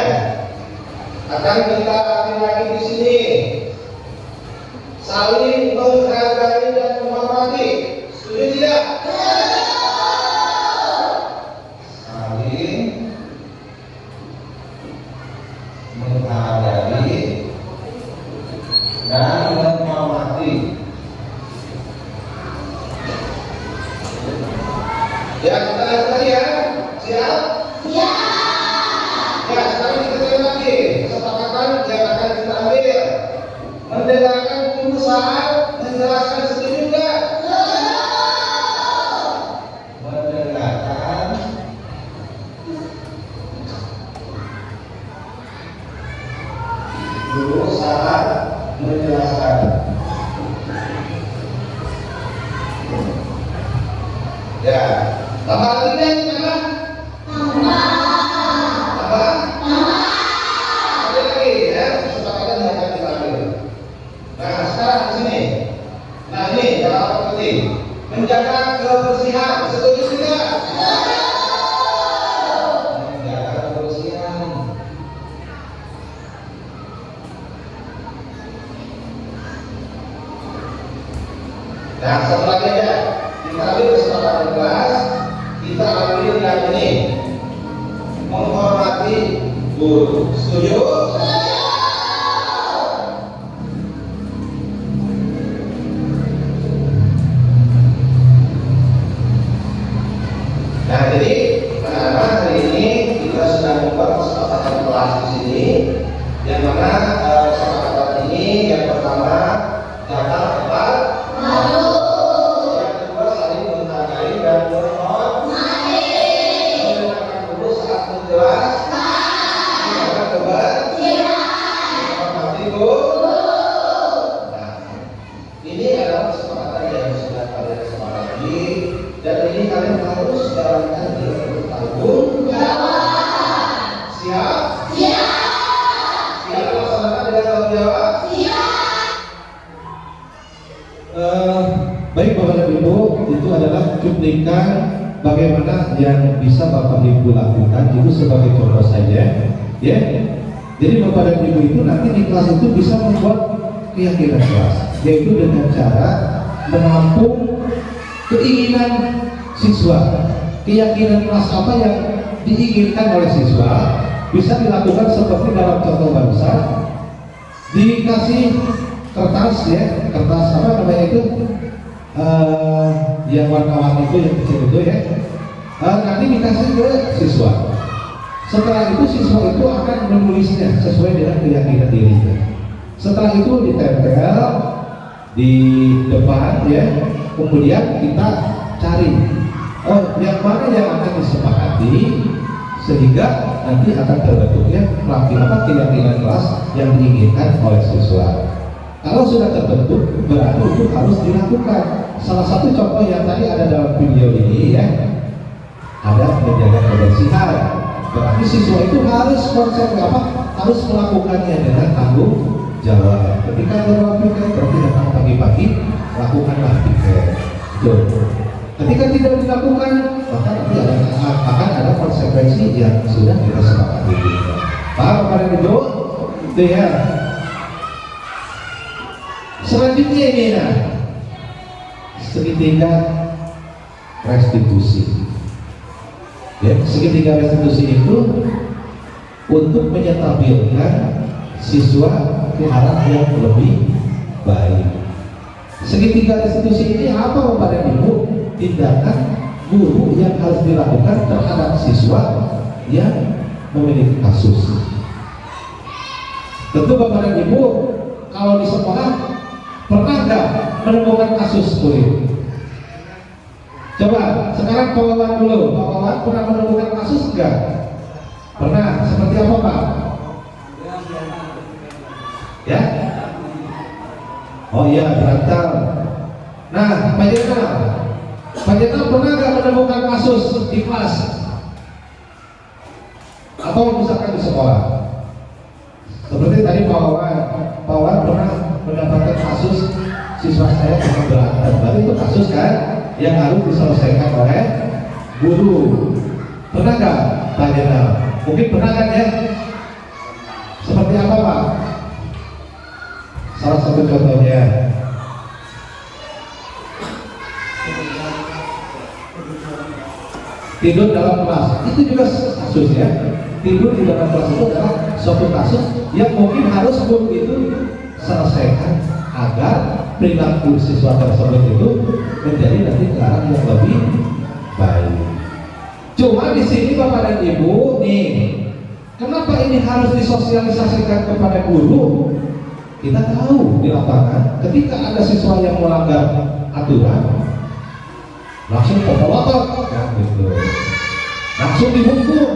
akan kita ambil lagi di sini. Saling menghargai dan menghormati. Setuju tidak? Saling menghargai dan menghormati. Ya, kita lihat lagi ya. Siap? Ya, sekarang kita lihat lagi kesepakatan yang akan kita ambil. Mendengarkan perusahaan, menjelaskan setuju enggak? Mendengarkan berusaha menjelaskan. Ya, tambah lagi deh, tambah. Ada lagi ya, kesepakatan yang akan kita ambil. Nah, sekarang di sini. Nah, ini yang paling penting. Menjaga kebersihan. Setuju tidak? Menjaga kebersihan. Nah, setelahnya ya, kita ambil kesepakatan kelas. Kita ambil yang ini. Menghormati guru. Setuju? Nah, jadi anak-anak hari ini kita sudah membuat kesepakatan kelas di sini, yang mana kesepakatan ini yang pertama datang tepat, yang kedua saling menghargai dan menghormati, mendengarkan dulu saat menjelas, mendengarkan kebat, menghormati guru. Nah, ini adalah kesepakatan yang sudah kalian sepakati, dan ini kalian harus jalankan dengan bertanggung jawab. Siap? Siap. Siap melaksanakan dengan tanggung jawab? Siap. Baik Bapak dan Ibu, itu adalah cuplikan bagaimana yang bisa Bapak Ibu lakukan. Itu sebagai contoh saja, ya. Jadi Bapak dan Ibu itu nanti di kelas itu bisa membuat keyakinan kelas, yaitu dengan cara menampung keinginan siswa. Keyakinan kelas apa yang diinginkan oleh siswa bisa dilakukan seperti dalam contoh barusan. Dikasih kertas, ya, kertas apa namanya itu, yang warna-warni itu, yang kecil itu, ya. Nanti dikasih ke siswa. Setelah itu siswa itu akan menulisnya sesuai dengan keyakinan dirinya. Setelah itu ditempel di depan, ya. Kemudian kita cari, yang mana yang akan disepakati, sehingga nanti akan terbentuknya keyakinan kelas yang diinginkan oleh siswa. Kalau sudah terbentuk, berarti itu harus dilakukan. Salah satu contoh yang tadi ada dalam video ini, ya, ada menjaga kebersihan. Berarti siswa itu harus konsep harus melakukannya dengan tanggung jawab. Ketika berlakukan, berarti datang pagi-pagi, lakukanlah piket. Ketika Ketika tidak dilakukan, maka nanti akan ada konsekuensi yang sudah kita sepakati. Paham pada itu? Itu ya. Selanjutnya ini nah, segitiga restitusi. Ya, segitiga restitusi itu untuk menyetabilkan siswa ke arah yang lebih baik. Segitiga restitusi ini apa Bapak dan Ibu? Tindakan guru yang harus dilakukan terhadap siswa yang memiliki kasus. Tentu Bapak dan Ibu kalau di sekolah pernah nggak menemukan kasus murid? Coba sekarang Pak Wawan dulu. Pak Wawan pernah menemukan kasus enggak? Pernah. Seperti apa Pak? Ya? Oh iya, berantem. Nah, Pak Jenderal pernah nggak menemukan kasus di kelas? Atau misalkan di sekolah? Seperti tadi Pak Wawan pernah mendapatkan kasus siswa saya yang berantem. Berarti itu kasus kan? Yang harus diselesaikan oleh guru. Pernah nggak Pak Jenderal? Mungkin pernah kan ya? Seperti apa Pak? Salah satu contohnya. Tidur dalam kelas, itu juga kasus ya. Tidur di dalam kelas itu adalah suatu kasus yang mungkin harus guru itu selesaikan agar perilaku siswa tersebut itu menjadi nanti ke arah yang lebih baik. Cuma di sini Bapak dan Ibu nih, kenapa ini harus disosialisasikan kepada guru? Kita tahu di lapangan ketika ada siswa yang melanggar aturan langsung potong-potong ya, gitu. Langsung dihukum.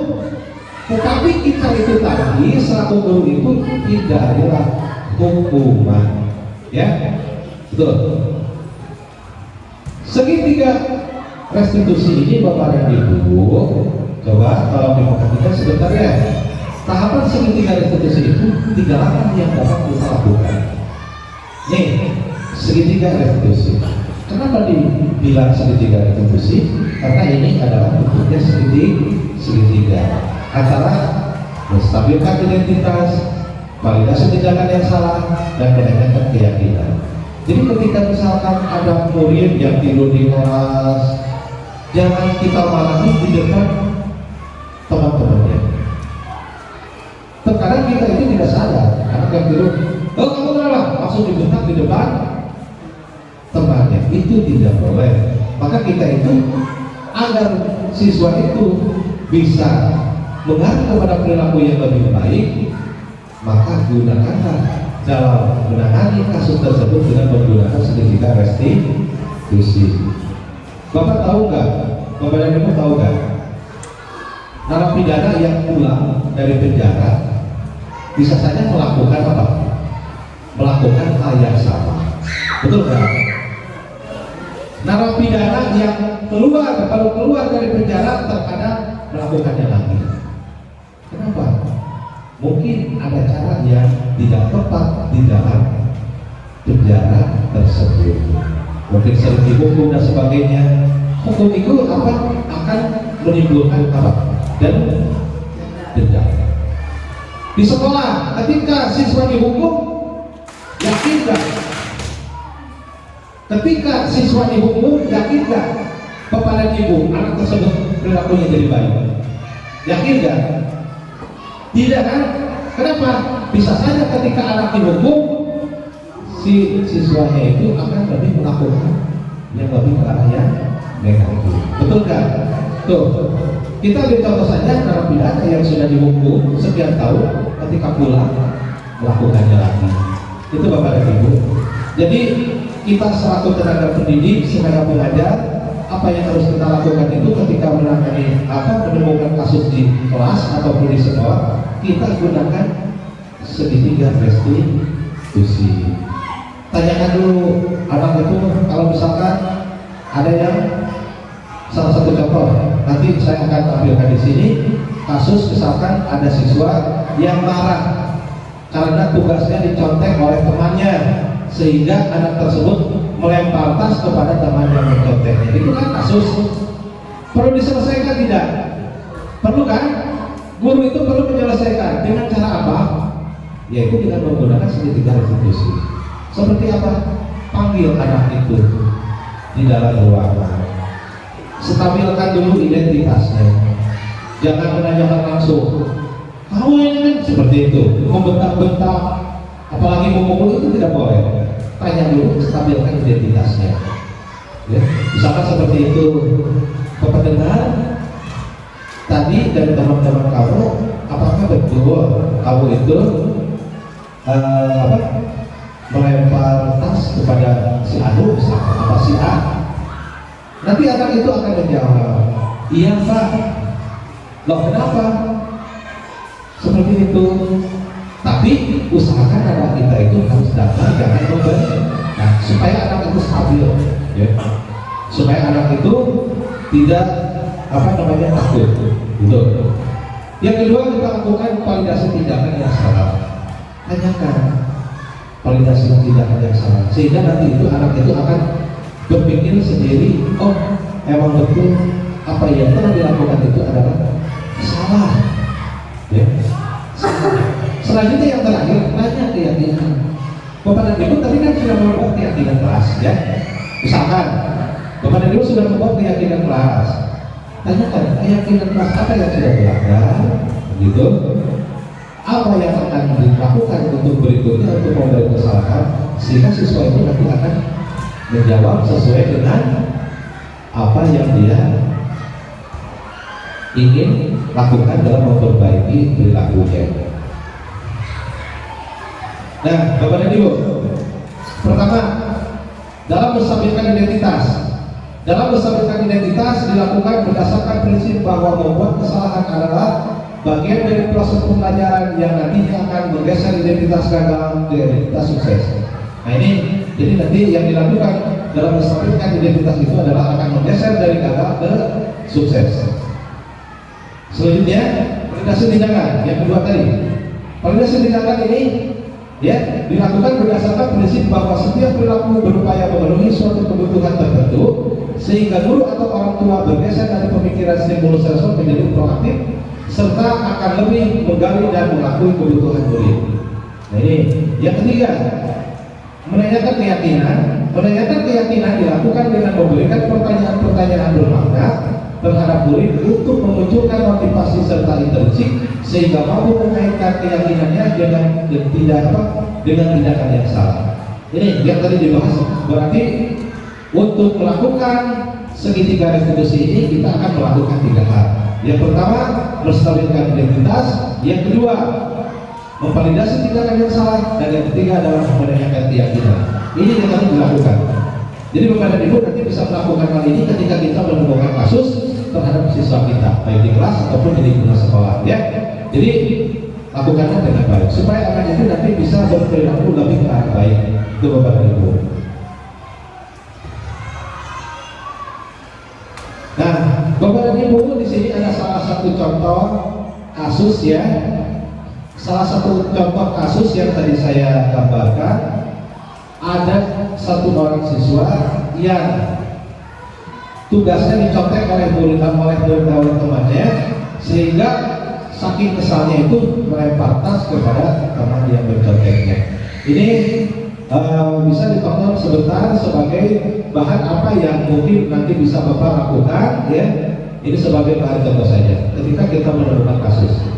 Tetapi kita itu tadi selaku guru itu tidak adalah hukuman. Ya, betul. Segitiga restitusi ini Bapak dan Ibu, coba kalau diperhatikan sebentar ya. Tahapan segitiga restitusi itu 3 langkah yang dapat kita lakukan. Nih, segitiga restitusi. Kenapa dibilang segitiga restitusi? Karena ini adalah bentuknya segitiga antara menstabilkan identitas, validasi tindakan yang salah, dan menegakkan keyakinan. Jadi ketika misalkan ada murid yang tidur di kelas, jangan kita marahi di depan teman-temannya. Terkadang kita itu tidak sadar, anak yang tidur, oh kamu kenapa? Langsung dibentak di depan temannya. Itu tidak boleh. Maka kita itu agar siswa itu bisa mengarah kepada perilaku yang lebih baik, maka gunakanlah dalam menangani kasus tersebut dengan menggunakan segitiga restitusi. Bapak tahu nggak? Bapak dan Ibu tahu nggak? Narapidana yang pulang dari penjara bisa saja melakukan apa? Melakukan hal yang sama. Betul nggak? Narapidana yang baru keluar dari penjara terkadang melakukannya lagi. Kenapa? Mungkin ada cara yang tidak tepat di dalam penjara tersebut. Mungkin sering dihukum dan sebagainya. Hukum itu akan menimbulkan apa? Dan dendam. Di sekolah, ketika siswa dihukum, yakin gak? Ketika siswa dihukum, yakin gak? Bapak dan Ibu, anak tersebut perilakunya jadi baik? Yakin gak? Tidak kan? Kenapa? Bisa saja ketika anak dihukum, si siswanya itu akan lebih melakukan yang lebih ke arah yang negatif. Betul kan? Tuh, kita ambil contoh saja narapidana yang sudah dihukum sekian tahun, ketika pulang melakukannya lagi. Itu Bapak dan Ibu. Jadi kita selaku tenaga pendidik, tenaga pengajar, apa yang harus kita lakukan itu ketika menemukan kasus di kelas ataupun di sekolah, kita gunakan segitiga restitusi. Tanyakan dulu anak itu, kalau misalkan ada yang salah satu contoh, nanti saya akan tampilkan di sini kasus misalkan ada siswa yang marah karena tugasnya dicontek oleh temannya, sehingga anak tersebut melempar tas kepada teman yang menconteknya. Itu kan kasus kasus perlu diselesaikan tidak? Perlu kan? Guru itu perlu menyelesaikan dengan cara apa? Yaitu dengan menggunakan segitiga restitusi. Seperti apa? Panggil anak itu di dalam ruangan, stabilkan dulu identitasnya, jangan menanyakan langsung kamu ini kan seperti itu, membentak-bentak apalagi memukul itu tidak boleh. Tanya dulu, stabilkan identitasnya ya. Misalkan seperti itu, Bapak dengar tadi dari teman-teman kamu, apakah betul kamu itu melempar tas kepada si Anu atau si A? Nanti anak itu akan menjawab, iya Pak. Loh kenapa? Seperti itu. Tapi usahakan anak kita itu harus datang, jangan memberi. Nah, supaya anak itu stabil, ya. Supaya anak itu tidak takut. Betul. Yang kedua, kita lakukan validasi tindakan yang salah. Tanyakan validasi tindakan yang salah, sehingga nanti itu anak itu akan berpikir sendiri, oh emang betul apa yang telah dilakukan itu adalah salah ya. Selanjutnya yang terakhir, tanya keyakinan. Bapak dan Ibu tadi kan sudah membuat keyakinan kelas ya. Misalkan Bapak dan Ibu sudah membuat keyakinan kelas, tanyakan keyakinan kelas apa yang sudah dilanggar begitu, apa yang akan dilakukan untuk berikutnya untuk memberi kesalahan, sehingga siswa itu nanti akan menjawab sesuai dengan apa yang dia ingin lakukan dalam memperbaiki perilakunya. Nah, Bapak dan Ibu, pertama, dalam menstabilkan identitas. Dalam menstabilkan identitas dilakukan berdasarkan prinsip bahwa membuat kesalahan adalah bagian dari proses pembelajaran yang nantinya akan bergeser identitas gagal ke identitas sukses. Nah ini, jadi nanti yang dilakukan dalam menstabilkan identitas itu adalah akan menggeser dari gagal ke sukses. Selanjutnya, validasi tindakan yang kedua tadi. Validasi tindakan ini ya dilakukan berdasarkan prinsip bahwa setiap perilaku berupaya memenuhi suatu kebutuhan tertentu, sehingga guru atau orang tua bergeser dari pemikiran stimulus respon menjadi proaktif, serta akan lebih menggali dan mengakui kebutuhan murid. Nah ini yang ketiga, menanyakan keyakinan. Menanyakan keyakinan dilakukan dengan memberikan pertanyaan-pertanyaan bermakna terhadap murid untuk memunculkan motivasi serta intrinsik, sehingga mampu mengaitkan keyakinannya dengan tindakan yang salah. Ini yang tadi dibahas. Berarti untuk melakukan segitiga restitusi ini kita akan melakukan 3 hal. Yang pertama, menstabilkan identitas. Yang kedua, memvalidasi tindakan yang salah. Dan yang ketiga adalah menanyakan keyakinan. Ini yang harus dilakukan. Jadi Bapak dan Ibu nanti bisa melakukan hal ini ketika kita menemukan kasus terhadap siswa kita, baik di kelas ataupun di lingkungan sekolah ya. Jadi lakukanlah dengan baik supaya anak itu nanti bisa berperilaku lebih ke arah baik. Itu Bapak dan Ibu. Nah, Bapak dan Ibu, di sini ada salah satu contoh kasus ya. Salah satu contoh kasus yang tadi saya gambarkan, ada satu orang siswa yang tugasnya dicontek oleh temannya, sehingga saking kesalnya itu melempar tas kepada teman yang menconteknya. Ini bisa ditonton sebentar sebagai bahan apa yang mungkin nanti bisa Bapak lakukan ya. Ini sebagai bahan contoh saja ketika kita menemukan kasus.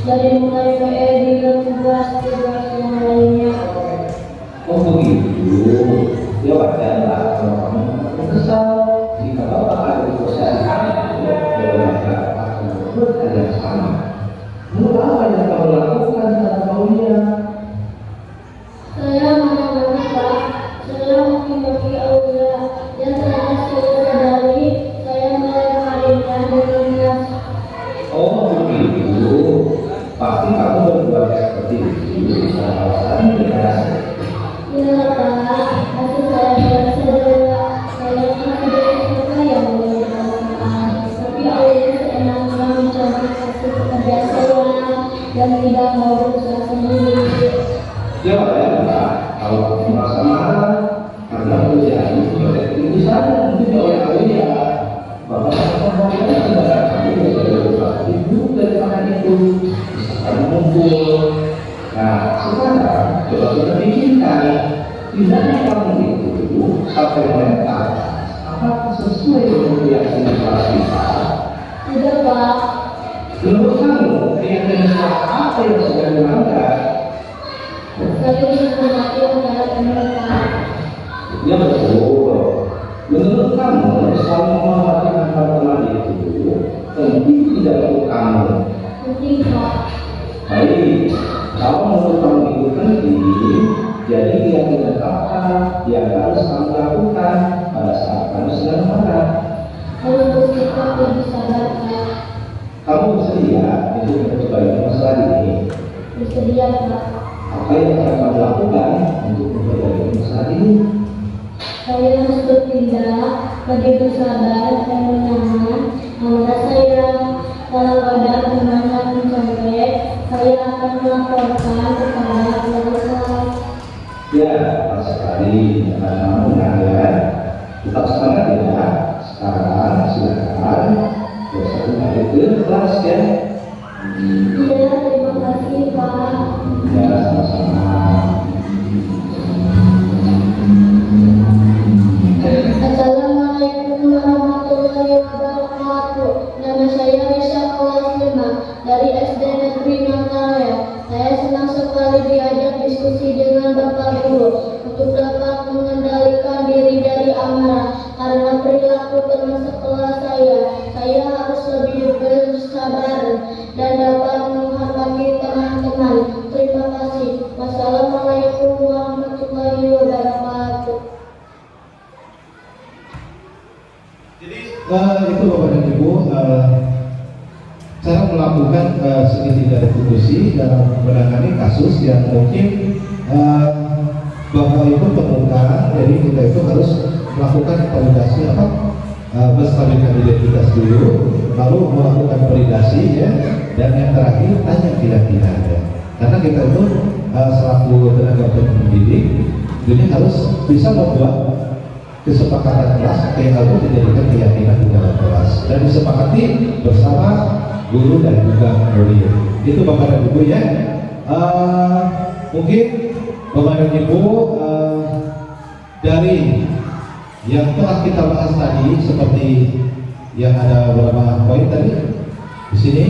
Dari mulai PE hingga tugas-tugas yang lainnya. Oh begitu, ya wajar lah kalau kamu kesal jika tidak oleh ya, bahwa pembangunan negara kami itu dari mana itu misalkan muncul. Nah, sekarang coba kita pikirkan, tidaknya kamu itu sampai mereka apakah sesuai dengan keyakinan kita? Tidak, Pak. Menurut kamu keyakinan apa yang sedang dilanggar? Saya menghormati ajaran mereka. Ya betul. Menurut kamu saling menghormati antar teman itu penting tidak untuk kamu? Penting, Pak. Baik, kalau menurut kamu itu penting, jadi keyakinan apa yang harus kamu lakukan pada saat kamu sedang marah? Kalau bersikap lebih sabar, Pak. Kamu bersedia untuk memperbaiki masalah ini? Bersedia, Pak. Apa yang akan kamu lakukan untuk memperbaiki masalah ini? Saya harus bertindak lebih bersabar dan menyaman. Amanah saya kalau ada teman mencontek, saya akan melaporkan kepada polisi. Ya, pas sekali dengan kamu ya. Tetap semangat ya. Sekarang silakan bersatu balik ke kelas ya. Iya, terima kasih, Pak. Ya, sama-sama. Assalamualaikum warahmatullahi wabarakatuh. Nama saya Risa kelas 5 dari SD Negeri Nangkalaya. Saya senang sekali diajak diskusi dengan Bapak Guru untuk dapat mengendalikan diri dari amarah karena perilaku teman sekelas saya. Saya harus lebih bersabar dan dapat menghormati teman-teman. Terima kasih. Wassalamualaikum warahmatullahi wabarakatuh. Jadi itu Bapak dan Ibu cara melakukan segitiga retribusi dalam menangani kasus yang mungkin Bapak Ibu temukan. Jadi kita itu harus melakukan validasi menstabilkan identitas dulu, lalu melakukan validasi ya, dan yang terakhir tanya kira-kira ya. Karena kita itu selaku tenaga pendidik ini harus bisa membuat kesepakatan kelas yang harus dijadikan keyakinan di dalam kelas dan disepakati bersama guru dan juga murid. Itu Bapak dan Ibu ya. Mungkin Bapak dan Ibu dari yang telah kita bahas tadi, seperti yang ada beberapa poin tadi di sini.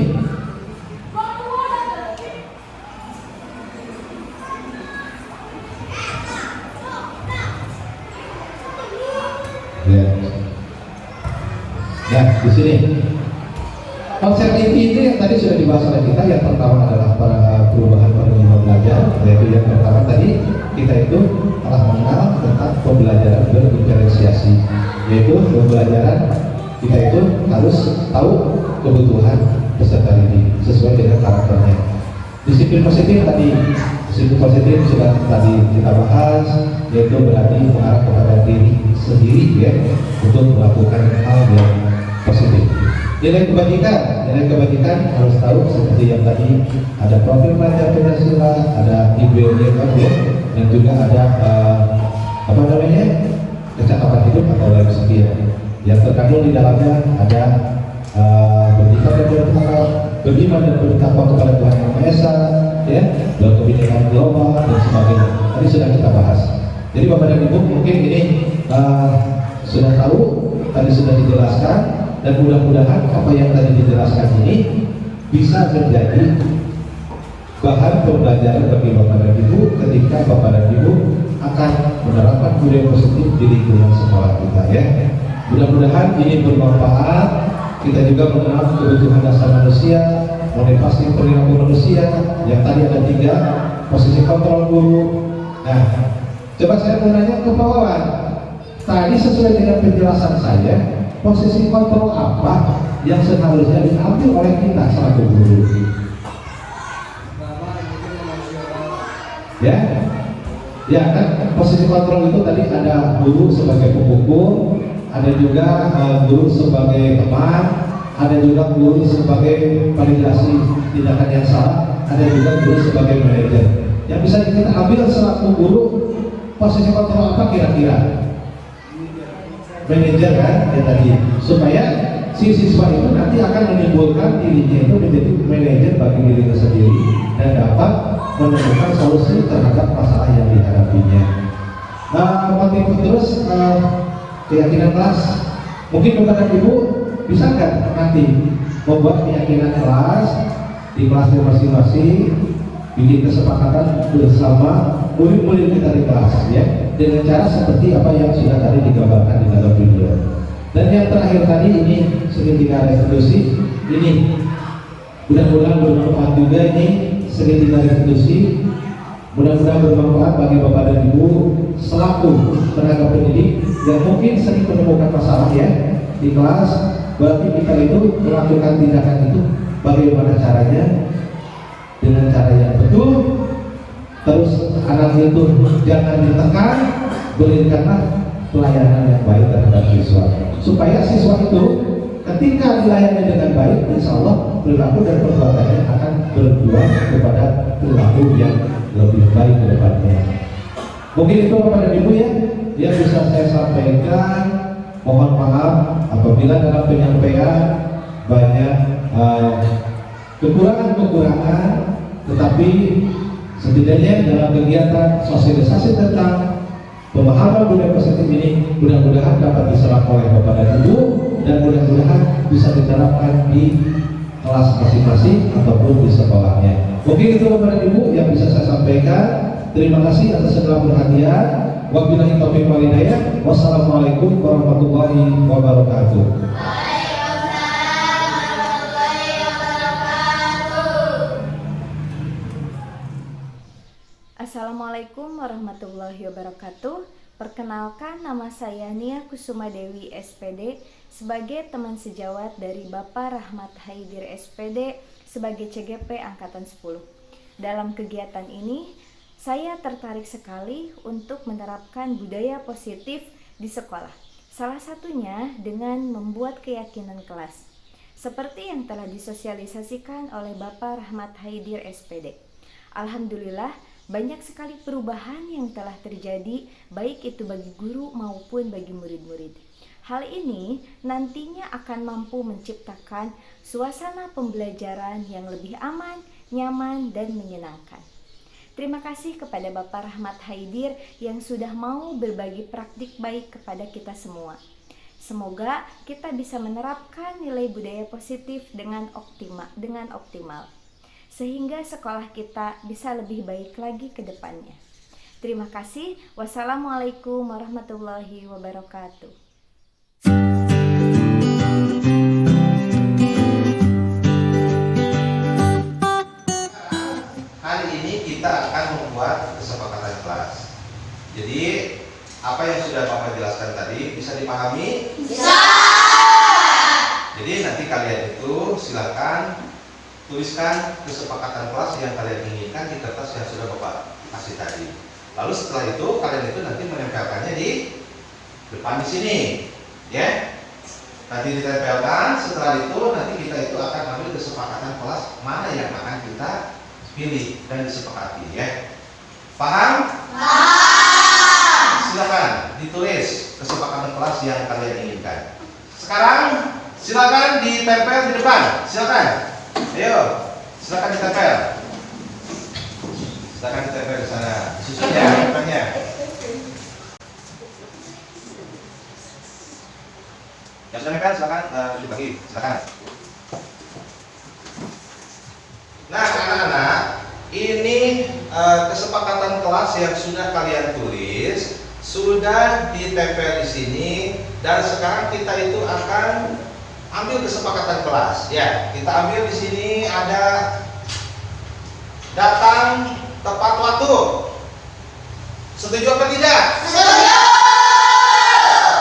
Ya. Nah, di sini konsep inti itu yang tadi sudah dibahas oleh kita. Yang pertama adalah perubahan paradigma belajar, yaitu yang pertama tadi kita itu telah mengenal tentang pembelajaran berdiferensiasi, yaitu pembelajaran kita itu harus tahu kebutuhan peserta didik sesuai dengan karakternya. Disiplin positif tadi, disiplin positif sudah tadi kita bahas, yaitu berarti mengarah kepada diri sendiri ya untuk melakukan hal yang positif. Nilai kebajikan harus tahu seperti yang tadi ada profil pelajar Pancasila, ada IBW ya, dan juga ada kecakapan hidup atau life skill yang terkandung di dalamnya. Ada beriman dan bertakwa kepada Tuhan Yang Maha Esa, ya, berkebinekaan global dan sebagainya. Tadi sudah kita bahas. Jadi Bapak dan Ibu mungkin ini sudah tahu, tadi sudah dijelaskan, dan mudah-mudahan apa yang tadi dijelaskan ini bisa menjadi bahan pembelajaran bagi Bapak dan Ibu ketika Bapak dan Ibu akan menerapkan budaya positif di lingkungan sekolah kita ya. Mudah-mudahan ini bermanfaat. Kita juga mengenal kebutuhan dasar manusia, motivasi perilaku manusia yang tadi ada 3, posisi kontrol guru. Nah, coba saya mau nanya ke Pak Wawan. Tadi sesuai dengan penjelasan saya, posisi kontrol apa yang seharusnya diambil oleh kita selaku guru? Ya kan, posisi kontrol itu tadi ada guru sebagai pemukul, ada juga guru sebagai teman, ada juga guru sebagai validasi tindakan yang salah, ada juga guru sebagai manajer. Yang bisa kita ambil selaku guru, posisi kontrol apa kira-kira? manajer kan ya tadi, supaya si siswa itu nanti akan menimbulkan dirinya itu menjadi manajer bagi dirinya sendiri dan dapat menemukan solusi terhadap masalah yang dihadapinya. Motif terus keyakinan kelas. Mungkin Bapak dan Ibu bisa nggak nanti membuat keyakinan kelas di kelasnya masing-masing, bikin kesepakatan bersama murid-murid kita di kelas ya, dengan cara seperti apa yang sudah tadi digambarkan di dalam video. Dan yang terakhir tadi ini segitiga restitusi, ini mudah-mudahan bermanfaat juga, ini segitiga restitusi, mudah-mudahan bermanfaat bagi Bapak dan Ibu selaku tenaga pendidik yang mungkin sering menemukan masalah ya di kelas. Berarti kita itu melakukan tindakan itu bagaimana caranya, dengan cara yang betul. Terus anak itu jangan ditekan, berikanlah pelayanan yang baik terhadap siswa, supaya siswa itu ketika dilayani dengan baik, insya Allah perilaku dan perbuatannya akan berbuah kepada perilaku yang lebih baik ke depannya. Mungkin itu Bapak dan Ibu ya yang bisa saya sampaikan. Mohon maaf apabila dalam penyampaian banyak kekurangan-kekurangan, tetapi setidaknya dalam kegiatan sosialisasi tentang pemahaman budaya positif ini mudah-mudahan dapat diserap oleh Bapak dan Ibu, dan mudah-mudahan bisa diterapkan di kelas masing-masing ataupun di sekolahnya. Mungkin itu Bapak dan Ibu yang bisa saya sampaikan. Terima kasih atas segala perhatian. Wabillahi taufiq wal hidayah. Wassalamualaikum warahmatullahi wabarakatuh. Assalamualaikum warahmatullahi wabarakatuh. Perkenalkan, nama saya Nia Kusuma Dewi SPD sebagai teman sejawat dari Bapak Rahmat Haidir SPD sebagai CGP Angkatan 10. Dalam kegiatan ini, saya tertarik sekali untuk menerapkan budaya positif di sekolah. Salah satunya dengan membuat keyakinan kelas. Seperti yang telah disosialisasikan oleh Bapak Rahmat Haidir SPD. Alhamdulillah, banyak sekali perubahan yang telah terjadi, baik itu bagi guru maupun bagi murid-murid. Hal ini nantinya akan mampu menciptakan suasana pembelajaran yang lebih aman, nyaman, dan menyenangkan. Terima kasih kepada Bapak Rahmat Haidir yang sudah mau berbagi praktik baik kepada kita semua. Semoga kita bisa menerapkan nilai budaya positif dengan optimal. Sehingga sekolah kita bisa lebih baik lagi ke depannya. Terima kasih. Wassalamualaikum warahmatullahi wabarakatuh. Hari ini kita akan membuat kesepakatan kelas. Jadi apa yang sudah Bapak jelaskan tadi bisa dipahami? Bisa. Jadi nanti kalian itu silakan tuliskan kesepakatan kelas yang kalian inginkan di kertas yang sudah Bapak kasih tadi. Lalu setelah itu kalian itu nanti menempelkannya di depan di sini, ya. Nanti ditempelkan. Setelah itu nanti kita itu akan ambil kesepakatan kelas mana yang akan kita pilih dan disepakati, ya. Paham? Paham. Silakan ditulis kesepakatan kelas yang kalian inginkan. Sekarang silakan ditempel di depan. Silakan. Ayo, silakan ditempel. Silakan ditempel di sana. Susun ya tempelnya. Yang sudah nempel silakan dibagi. Silakan. Nah, anak-anak, ini kesepakatan kelas yang sudah kalian tulis sudah ditempel di sini, dan sekarang kita itu akan ambil kesepakatan kelas. Ya, kita ambil di sini ada datang tepat waktu. Setuju apa tidak? Setuju.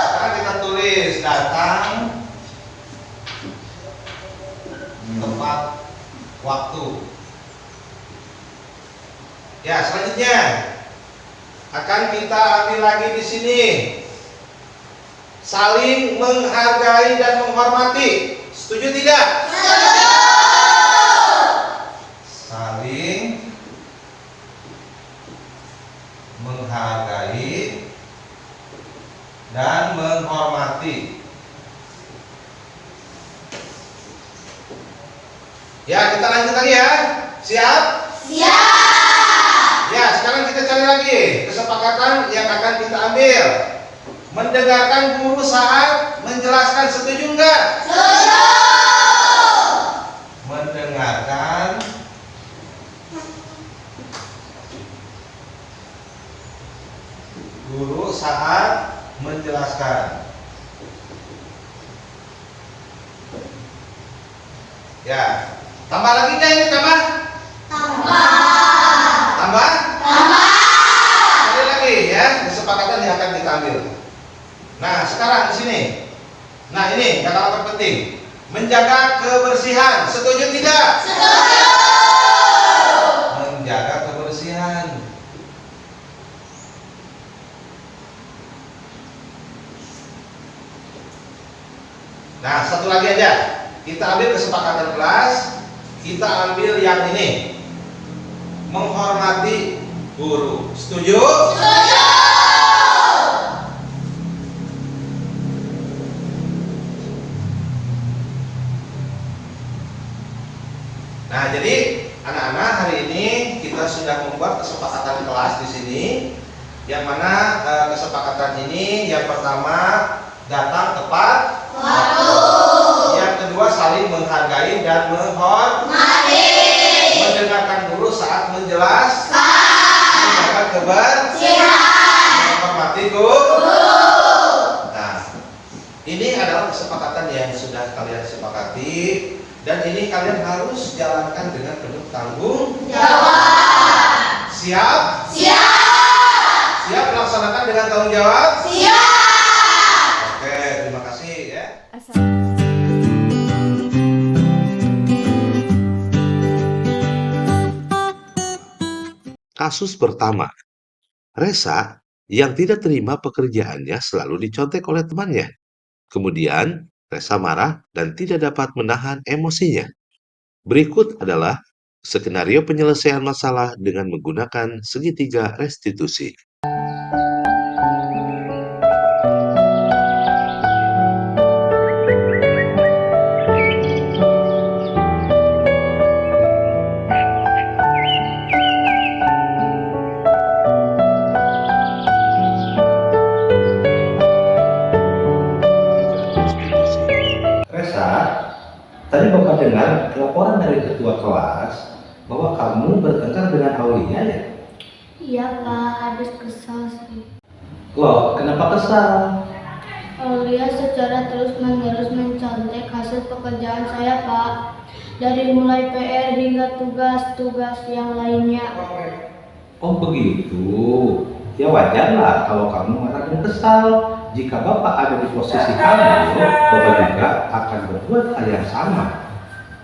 Sekarang kita tulis datang tepat waktu. Ya, selanjutnya akan kita ambil lagi di sini. Saling menghargai dan menghormati. Setuju tidak? Setuju. Saling menghargai dan menghormati. Ya, kita lanjut lagi ya. Siap? Siap. Ya, sekarang kita cari lagi kesepakatan yang akan kita ambil. Mendengarkan guru saat menjelaskan, setuju enggak? Setuju. Mendengarkan guru saat menjelaskan. Ya, tambah lagi nggak ini tambah? Tambah? Sekali lagi ya, kesepakatan yang akan kita ambil. Nah, sekarang di sini. Nah, ini yang kalah terpenting. Menjaga kebersihan. Setuju tidak? Setuju. Menjaga kebersihan. Nah, satu lagi aja. Kita ambil kesepakatan kelas. Kita ambil yang ini. Menghormati guru. Setuju? Setuju. Nah, jadi anak-anak, hari ini kita sudah membuat kesepakatan kelas di sini, yang mana kesepakatan ini yang pertama datang tepat waktu, yang kedua saling menghargai dan menghormati, mendengarkan guru saat menjelaskan, menjaga kebersihan, menghormati guru. Nah, ini adalah kesepakatan yang sudah kalian sepakati. Dan ini kalian harus jalankan dengan penuh tanggung jawab. Siap? Siap. Siap melaksanakan dengan tanggung jawab? Siap. Oke, terima kasih ya. Kasus pertama, Resa yang tidak terima pekerjaannya selalu dicontek oleh temannya. Kemudian Resa marah dan tidak dapat menahan emosinya. Berikut adalah skenario penyelesaian masalah dengan menggunakan segitiga restitusi. Resa, tadi Bapak dengar laporan dari ketua kelas bahwa kamu bertengkar dengan Aulia ya? Iya Pak, habis kesal sih. Loh, kenapa kesal? Aulia secara terus-menerus mencontek hasil pekerjaan saya Pak. Dari mulai PR hingga tugas-tugas yang lainnya. Oh begitu. Ya wajarlah kalau kamu marah dan kesal. Jika Bapak ada di posisi kamu, Bapak juga akan berbuat hal yang sama.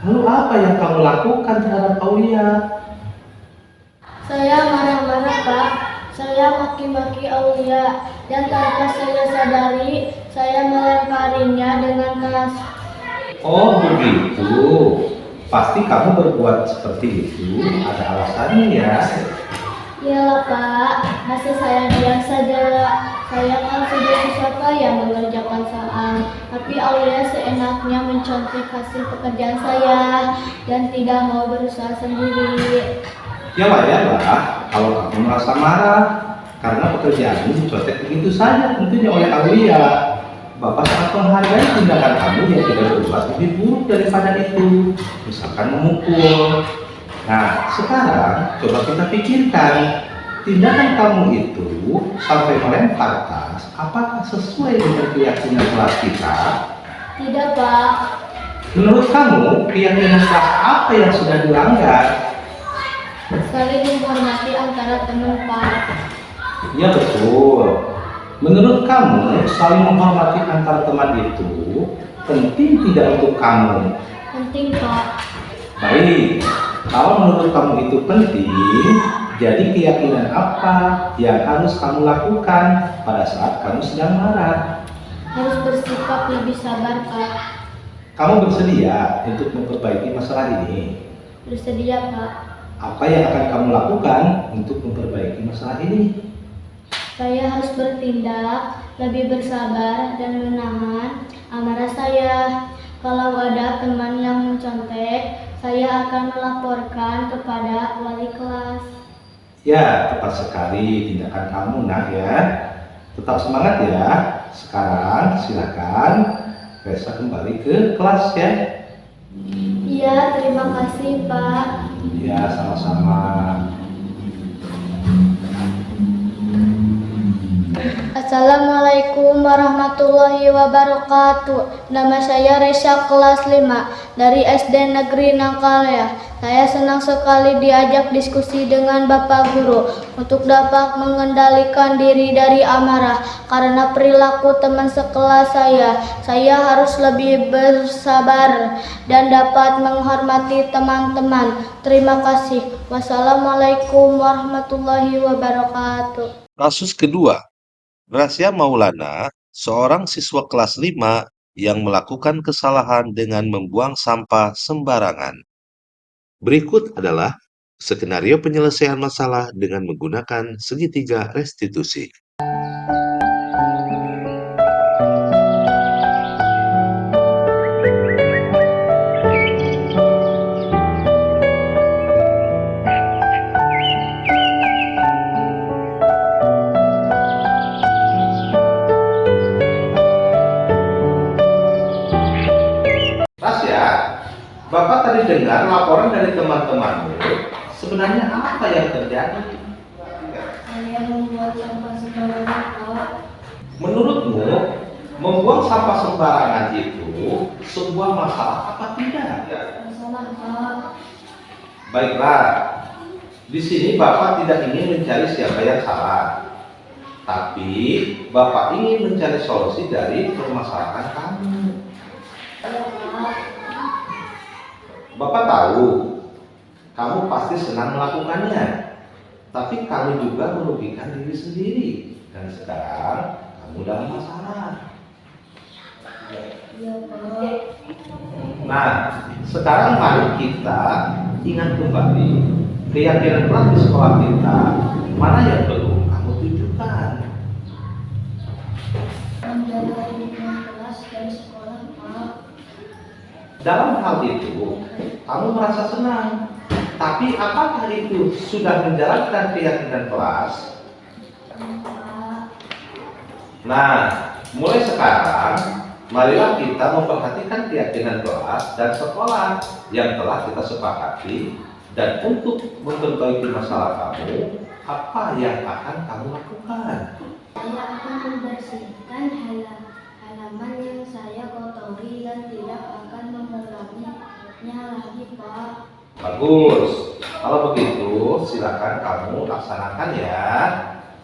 Lalu apa yang kamu lakukan terhadap Aulia? Saya marah-marah Pak. Saya maki-maki Aulia dan tanpa saya sadari, saya melemparinya dengan keras. Oh begitu. Pasti kamu berbuat seperti itu ada alasannya ya. Iyalah Pak, masa saya diam saja. Saya kan sudah siswa yang mengerjakan soal, tapi Aulia seenaknya mencontek hasil pekerjaan saya dan tidak mau berusaha sendiri. Ya wajarlah kalau kamu merasa marah karena pekerjaanmu dicontek begitu saja tentunya oleh Aulia. Bapak sangat menghargai tindakan kamu yang tidak berbuat lebih buruk daripada itu, misalkan memukul. Nah, sekarang coba kita pikirkan, tindakan kamu itu sampai melempar tas, apakah sesuai dengan keyakinan kelas kita? Tidak Pak. Menurut kamu, keyakinan kelas apa yang sudah dilanggar? Saling menghormati antara teman Pak. Ya betul. Menurut kamu, saling menghormati antar teman itu penting tidak untuk kamu? Penting Pak. Baik, kalau menurut kamu itu penting, jadi keyakinan apa yang harus kamu lakukan pada saat kamu sedang marah? Harus bersikap lebih sabar Pak. Kamu bersedia untuk memperbaiki masalah ini? Bersedia Pak. Apa yang akan kamu lakukan untuk memperbaiki masalah ini? Saya harus bertindak lebih bersabar dan menahan amarah saya. Kalau ada teman yang mencontek, saya saya akan melaporkan kepada wali kelas. Ya, tepat sekali tindakan kamu, nak ya. Tetap semangat ya. Sekarang silakan Resa kembali ke kelas ya. Iya, terima kasih Pak. Ya, sama-sama. Assalamualaikum warahmatullahi wabarakatuh. Nama saya Resa kelas 5 dari SD Negeri Nangkalea. Saya senang sekali diajak diskusi dengan Bapak Guru untuk dapat mengendalikan diri dari amarah karena perilaku teman sekelas saya. Saya harus lebih bersabar dan dapat menghormati teman-teman. Terima kasih. Wassalamualaikum warahmatullahi wabarakatuh. Kasus kedua, Rasya Maulana, seorang siswa kelas 5 yang melakukan kesalahan dengan membuang sampah sembarangan. Berikut adalah skenario penyelesaian masalah dengan menggunakan segitiga restitusi. Rasya, Bapak tadi dengar laporan dari teman-temanmu. Sebenarnya apa yang terjadi? Saya membuat sampah sembarangan, Pak. Menurutmu, membuang sampah sembarangan itu sebuah masalah apa tidak? Masalah, Pak. Baiklah, di sini Bapak tidak ingin mencari siapa yang salah, tapi Bapak ingin mencari solusi dari permasalahan kamu. Ya, Pak. Bapak tahu, kamu pasti senang melakukannya, tapi kamu juga merugikan diri sendiri, dan sekarang kamu dalam masalah. Ya, Pak. Nah, sekarang mari kita ingat kembali keyakinan kelas di sekolah kita, mana yang perlu kamu tunjukkan. Menjaga lingkungan kelas dan sekolah, Pak. Dalam hal itu, kamu merasa senang, tapi apakah itu sudah menjalankan keyakinan kelas? Pak. Nah, mulai sekarang, marilah kita memperhatikan keyakinan kelas dan sekolah yang telah kita sepakati, dan untuk memperbaiki masalah kamu, apa yang akan kamu lakukan? Saya akan membersihkan halaman yang saya kotori dan tidak akan mengulanginya lagi, Pak. Bagus, kalau begitu silakan kamu laksanakan ya.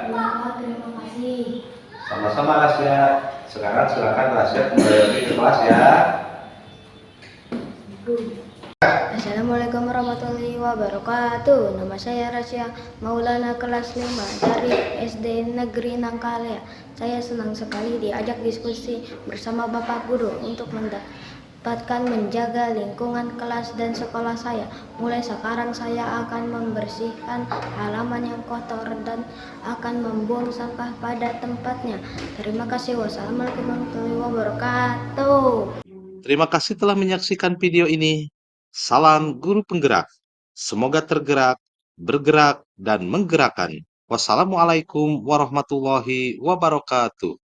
Ya, Pak, terima kasih. Sama-sama Rasya. Sekarang silakan Rasya kembali lagi ke kelas ya. Assalamualaikum warahmatullahi wabarakatuh. Nama saya Rasya Maulana kelas 5 dari SD Negeri Nangkalea. Saya senang sekali diajak diskusi bersama Bapak Guru untuk mendapatkan menjaga lingkungan kelas dan sekolah saya. Mulai sekarang saya akan membersihkan halaman yang kotor dan akan membuang sampah pada tempatnya. Terima kasih. Wassalamualaikum warahmatullahi wabarakatuh. Terima kasih telah menyaksikan video ini. Salam guru penggerak. Semoga tergerak, bergerak, dan menggerakkan. Wassalamualaikum warahmatullahi wabarakatuh.